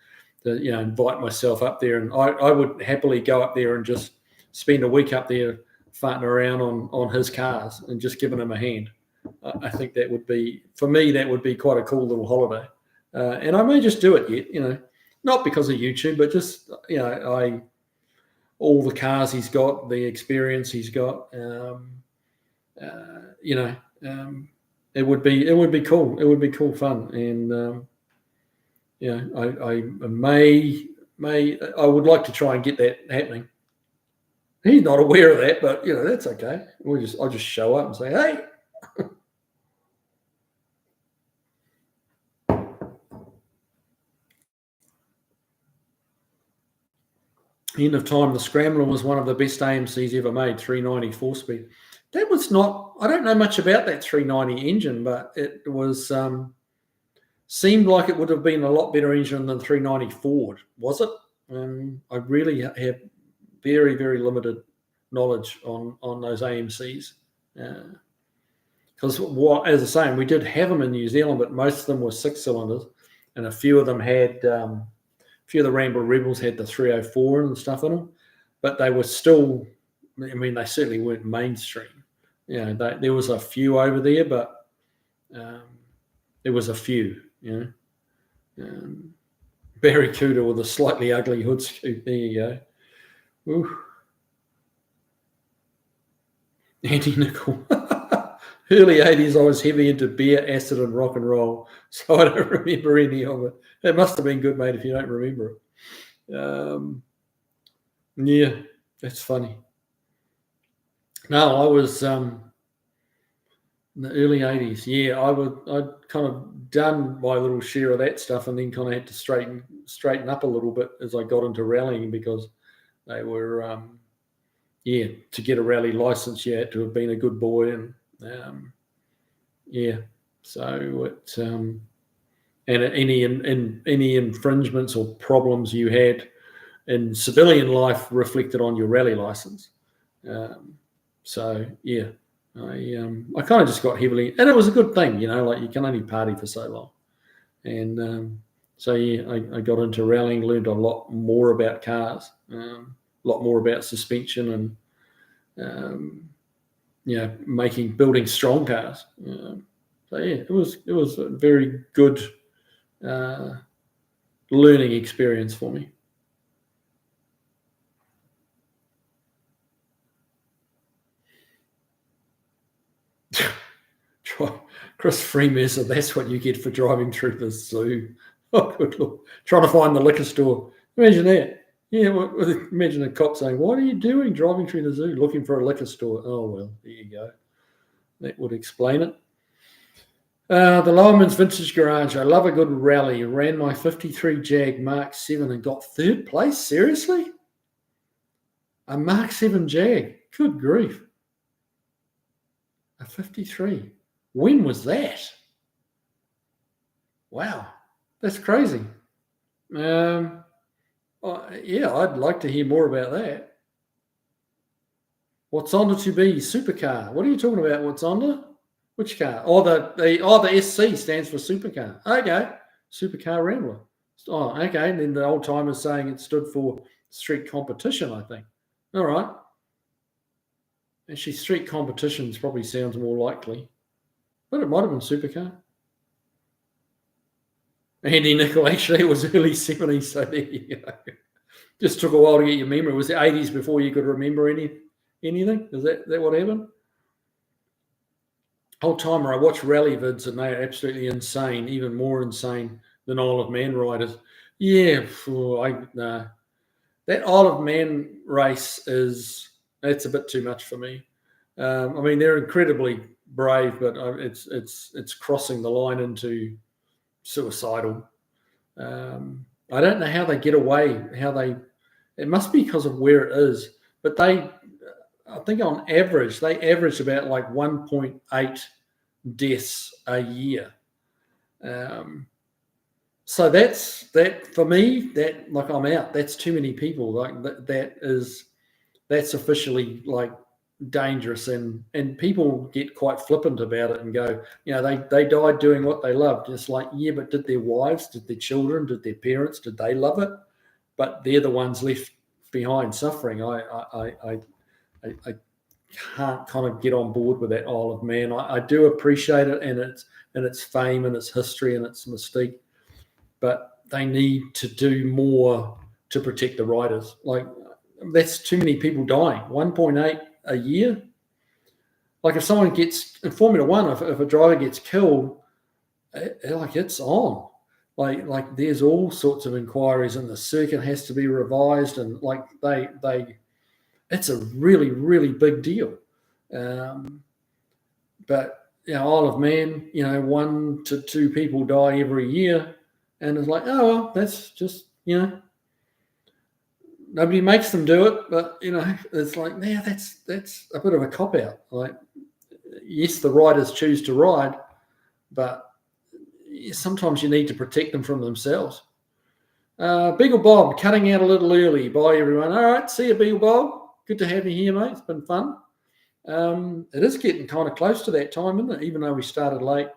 S1: to, invite myself up there. And I would happily go up there and just spend a week up there farting around on his cars and just giving him a hand. I think that would be, for me, that would be quite a cool little holiday. And I may just do it yet, not because of YouTube, but just, all the cars he's got, the experience he's got, it would be cool. It would be cool fun. And, I would like to try and get that happening. He's not aware of that, but that's okay. I'll just show up and say, "Hey." End of time, the Scrambler was one of the best AMCs ever made, 390 4-speed. That was not, I don't know much about that 390 engine, but it was Seemed like it would have been a lot better engine than 390 Ford. Was it? I really have very, very limited knowledge on those AMCs. Because as I say, we did have them in New Zealand, but most of them were 6-cylinders, and a few of them had, a few of the Ramble Rebels had the 304 and stuff in them, but they were still, I mean, they certainly weren't mainstream. There was a few over there, but there was a few, Barracuda with a slightly ugly hood scoop. There you go. Ooh. Andy Nickel. Early 80s, I was heavy into beer, acid, and rock and roll, so I don't remember any of it. It must have been good, mate, if you don't remember it. Yeah, that's funny. No, I was in the early 80s. Yeah, I'd kind of done my little share of that stuff, and then kind of had to straighten up a little bit as I got into rallying, because they were, to get a rally license, you had to have been a good boy, and so it and any infringements or problems you had in civilian life reflected on your rally license. I kind of just got heavily, and it was a good thing, like you can only party for so long, and I got into rallying, learned a lot more about cars, a lot more about suspension, and building strong cars. It was a very good learning experience for me. Chris Freeman, that's what you get for driving through the zoo. Oh, good Lord. Trying to find the liquor store. Imagine that. Yeah, imagine a cop saying, "What are you doing driving through the zoo looking for a liquor store?" Oh, well, there you go. That would explain it. The Lowerman's Vintage Garage. I love a good rally. Ran my 53 Jag Mark 7 and got 3rd place. Seriously? A Mark 7 Jag. Good grief. A 53. When was that? Wow. That's crazy. I'd like to hear more about that. What's on to be supercar? What are you talking about? What's on? Which car? The SC stands for supercar. Okay, supercar Rambler. Oh, okay. And then the old timer's saying it stood for street competition, I think. All right. Actually, street competitions probably sounds more likely, but it might have been supercar. Andy Nickel, actually, it was early 70s, so there you go. Just took a while to get your memory. Was it 80s before you could remember anything? Is that what happened? Old timer, I watch rally vids and they are absolutely insane, even more insane than Isle of Man riders. Yeah, that Isle of Man race that's a bit too much for me. I mean, they're incredibly brave, but it's crossing the line into suicidal. I don't know how they get away. It must be because of where it is, but I think on average they average about like 1.8 deaths a year. So that for me, that like I'm out. That's too many people. Like that's officially like dangerous, and people get quite flippant about it and go, they died doing what they loved. It's like, yeah, but did their wives, did their children, did their parents, did they love it? But they're the ones left behind suffering. I can't kind of get on board with that Isle of Man. I do appreciate it and its fame and its history and its mystique, but they need to do more to protect the riders. Like, that's too many people dying. 1.8 a year. Like, if someone gets in Formula One, if a driver gets killed, it's on. Like there's all sorts of inquiries, and the circuit has to be revised, and like it's a really, really big deal. But Isle of Man, 1 to 2 people die every year, and it's like, oh well, that's just nobody makes them do it, but it's like, that's a bit of a cop out. Like, yes, the riders choose to ride, but sometimes you need to protect them from themselves. Beagle Bob, cutting out a little early. Bye, everyone. All right, see you, Beagle Bob. Good to have you here, mate. It's been fun. It is getting kind of close to that time, isn't it? Even though we started late,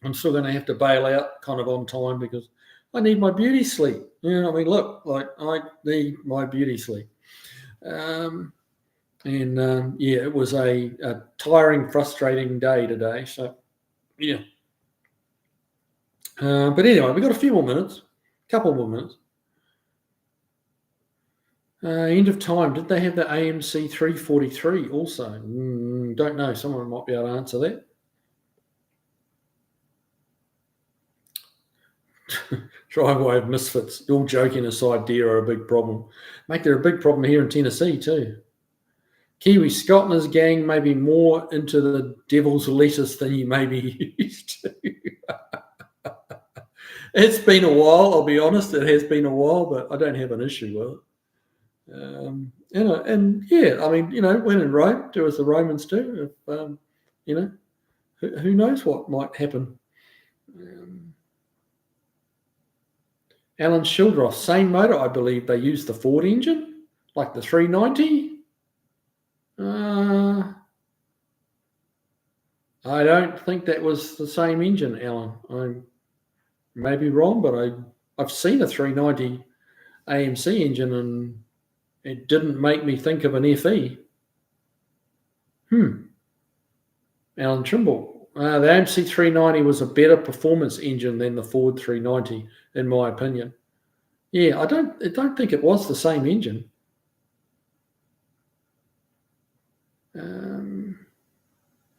S1: I'm still going to have to bail out kind of on time because I need my beauty sleep. You know what I mean? Look, like I need my beauty sleep. It was a tiring, frustrating day today. So, yeah. But anyway, we've got a few more minutes, couple more minutes. End of time. Did they have the AMC 343 also? Don't know. Someone might be able to answer that. Driveway of misfits. All joking aside, deer are a big problem. Mate, they're a big problem here in Tennessee too. Kiwi, Scott and his gang may be more into the devil's lettuce than you may be used to. It's been a while, I'll be honest. It has been a while, but I don't have an issue with it. When in Rome, do as the Romans do. Who knows what might happen. Alan Shildroff, same motor, I believe. They use the Ford engine, like the 390. I don't think that was the same engine, Alan. I may be wrong, but I've seen a 390 AMC engine and it didn't make me think of an FE. Alan Trimble. The AMC 390 was a better performance engine than the Ford 390, in my opinion. Yeah, I don't think it was the same engine.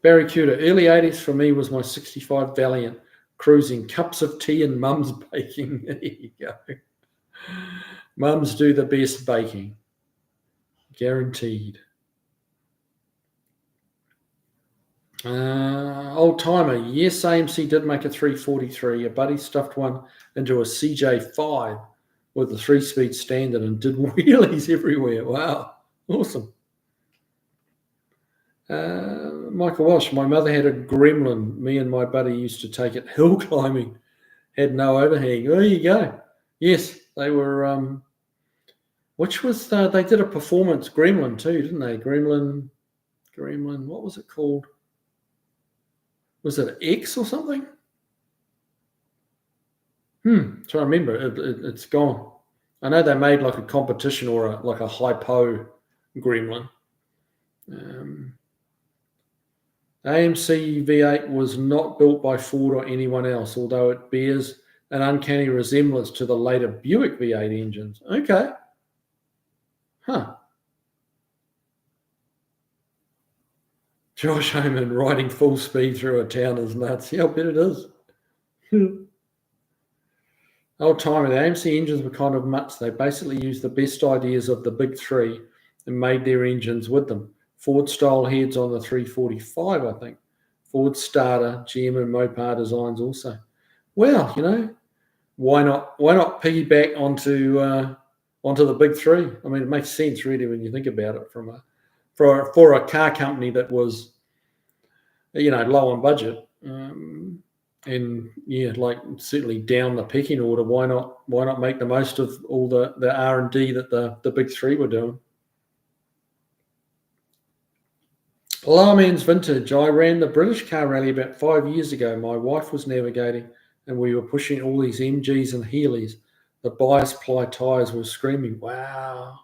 S1: Barracuda, early 80s for me was my 65 Valiant, cruising, cups of tea and mum's baking. There you go. Mums do the best baking. Guaranteed. Old timer, yes, AMC did make a 343. A buddy stuffed one into a CJ5 with a 3-speed standard and did wheelies everywhere. Wow, awesome. Michael Walsh, my mother had a Gremlin. Me and my buddy used to take it hill climbing. Had no overhang. There you go. Yes, they were. Which was they did a performance Gremlin too, didn't they? Gremlin. What was it called? Was it X or something? Trying to remember. It's gone. I know they made like a competition or a hypo Gremlin. AMC V8 was not built by Ford or anyone else, although it bears an uncanny resemblance to the later Buick V8 engines. Okay. Huh. Josh Homan riding full speed through a town is nuts. Yeah, I bet it is. Old timer, the AMC engines were kind of mutts. They basically used the best ideas of the big three and made their engines with them. Ford-style heads on the 345, I think. Ford starter, GM and Mopar designs also. Well, why not piggyback onto the big three? I mean, it makes sense really when you think about it for a car company that was, low on budget. Certainly down the pecking order. Why not make the most of all the R&D that the big three were doing? Lawman's Vintage. I ran the British car rally about 5 years ago. My wife was navigating and we were pushing all these MGs and Healey's. The bias ply tyres were screaming. Wow.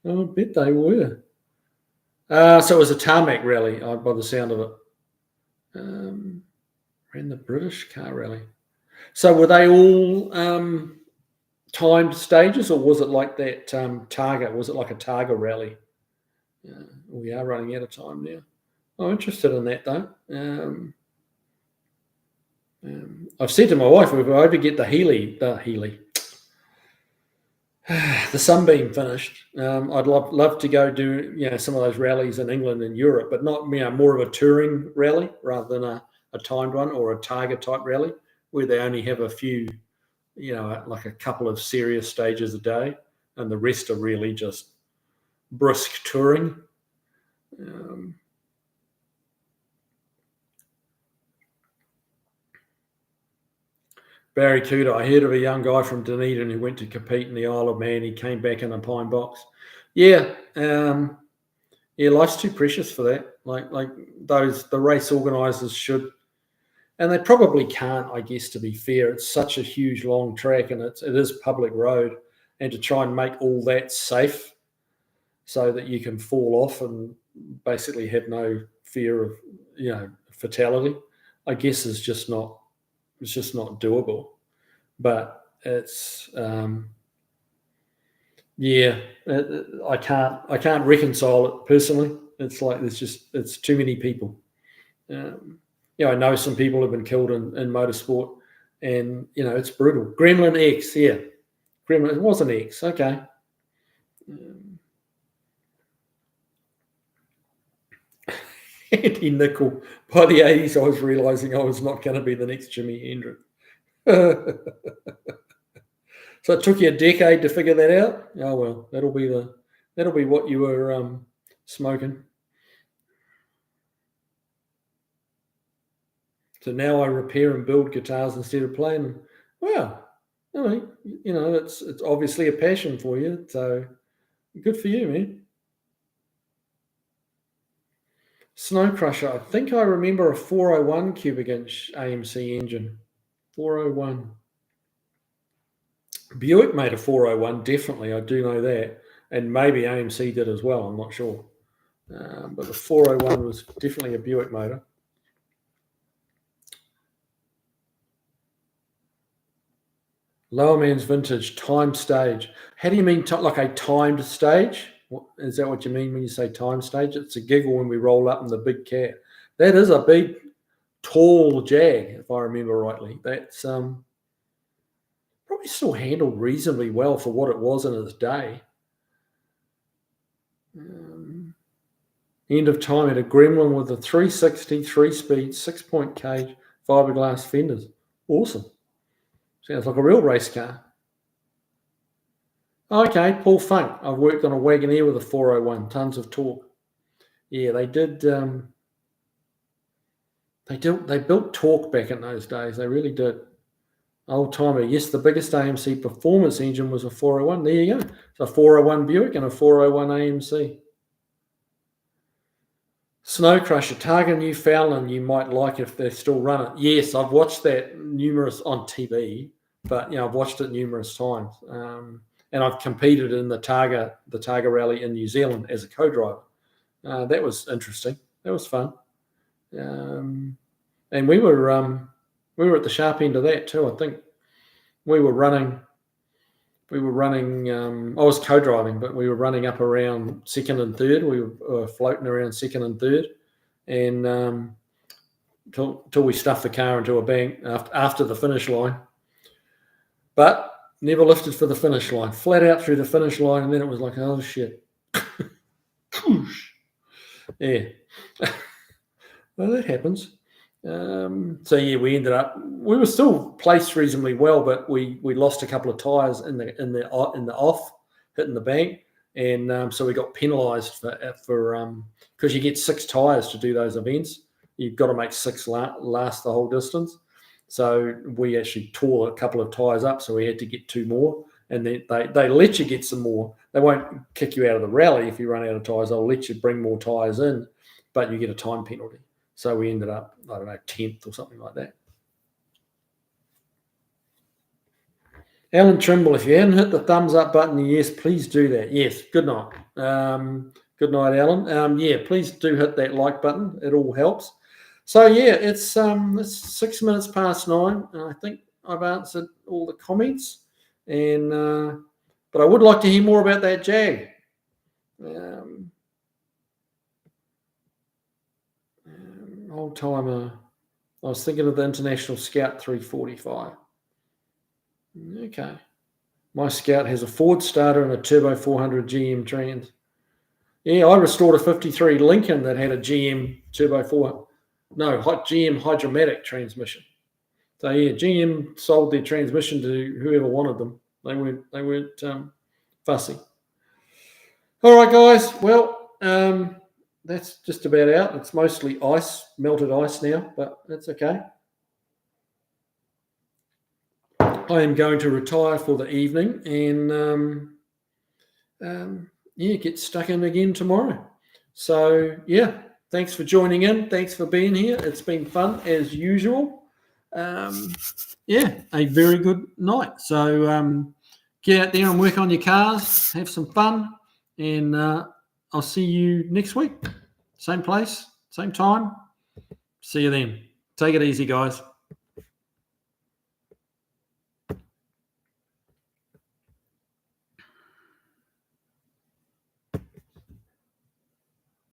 S1: I bet they were. So it was a tarmac rally by the sound of it. Ran the British car rally. So were they all timed stages or was it like that Targa? Was it like a Targa rally? We are running out of time now. I'm interested in that though. I've said to my wife, if I ever get the Sunbeam finished, I'd love to go do some of those rallies in England and Europe, but not more of a touring rally rather than a timed one or a Targa type rally where they only have a few, like a couple of serious stages a day, and the rest are really just brisk touring. Barracuda. I heard of a young guy from Dunedin who went to compete in the Isle of Man. He came back in a pine box. Yeah, life's too precious for that. Like the race organisers should, and they probably can't. I guess, to be fair, it's such a huge long track, and it is public road, and to try and make all that safe so that you can fall off and basically have no fear of fatality, I guess is just not doable. But it's I can't reconcile it personally. It's like it's too many people. I know some people have been killed in motorsport, and it's brutal. Gremlin X, yeah, Gremlin. It was an X, okay. Andy Nickel. By the 80s, I was realising I was not going to be the next Jimi Hendrix. So it took you a decade to figure that out? Oh well, that'll be what you were smoking. So now I repair and build guitars instead of playing them. Well, I mean, it's obviously a passion for you. So good for you, man. Snow Crusher. I think I remember a 401 cubic inch AMC engine. 401. Buick made a 401, definitely. I do know that. And maybe AMC did as well. I'm not sure. But the 401 was definitely a Buick motor. Lower Man's Vintage, time stage. How do you mean like a timed stage? Is that what you mean when you say time stage? It's a giggle when we roll up in the big cat. That is a big, tall Jag, if I remember rightly. That's probably still handled reasonably well for what it was in its day. End of Time had a Gremlin with a 360, 3-speed, 6-point cage, fiberglass fenders. Awesome. Sounds like a real race car. Okay, Paul Funk. I've worked on a Wagoneer with a 401, tons of torque. Yeah, they did. They built torque back in those days. They really did. Old timer. Yes, the biggest AMC performance engine was a 401. There you go. It's a 401 Buick and a 401 AMC. Snow Crusher, Targa Newfoundland. You might like if they still run it. Yes, I've watched that numerous on TV, but I've watched it numerous times. And I've competed in the Targa rally in New Zealand as a co-driver. That was interesting. That was fun. And we were at the sharp end of that too. I think we were running. I was co-driving, but we were running up around second and third. We were floating around second and third, and till we stuffed the car into a bank after the finish line. But never lifted for the finish line. Flat out through the finish line, and then it was like, oh shit. Yeah. Well, that happens. We ended up. We were still placed reasonably well, but we lost a couple of tyres in the off, hitting the bank, and so we got penalised for because you get 6 tyres to do those events. You've got to make 6 last the whole distance. So we actually tore a couple of tyres up, so we had to get 2 more, and then they let you get some more. They won't kick you out of the rally if you run out of tyres. They'll let you bring more tyres in, but you get a time penalty. So we ended up, 10th or something like that. Alan Trimble, if you haven't hit the thumbs up button, yes, please do that. Yes, good night. Good night, Alan. Please do hit that like button. It all helps. So it's 6 minutes past 9, and I think I've answered all the comments. And but I would like to hear more about that Jag. Old timer. I was thinking of the International Scout 345. Okay. My Scout has a Ford starter and a turbo 400 GM trans. Yeah, I restored a 53 Lincoln that had a GM turbo 4. No, GM hydromatic transmission. So GM sold their transmission to whoever wanted them. They weren't fussy. All right, guys. Well, that's just about out. It's mostly ice, melted ice now, but that's okay. I am going to retire for the evening and get stuck in again tomorrow. So yeah, thanks for joining in. Thanks for being here. It's been fun as usual. A very good night. So get out there and work on your cars, have some fun, and I'll see you next week. Same place, same time. See you then. Take it easy, guys.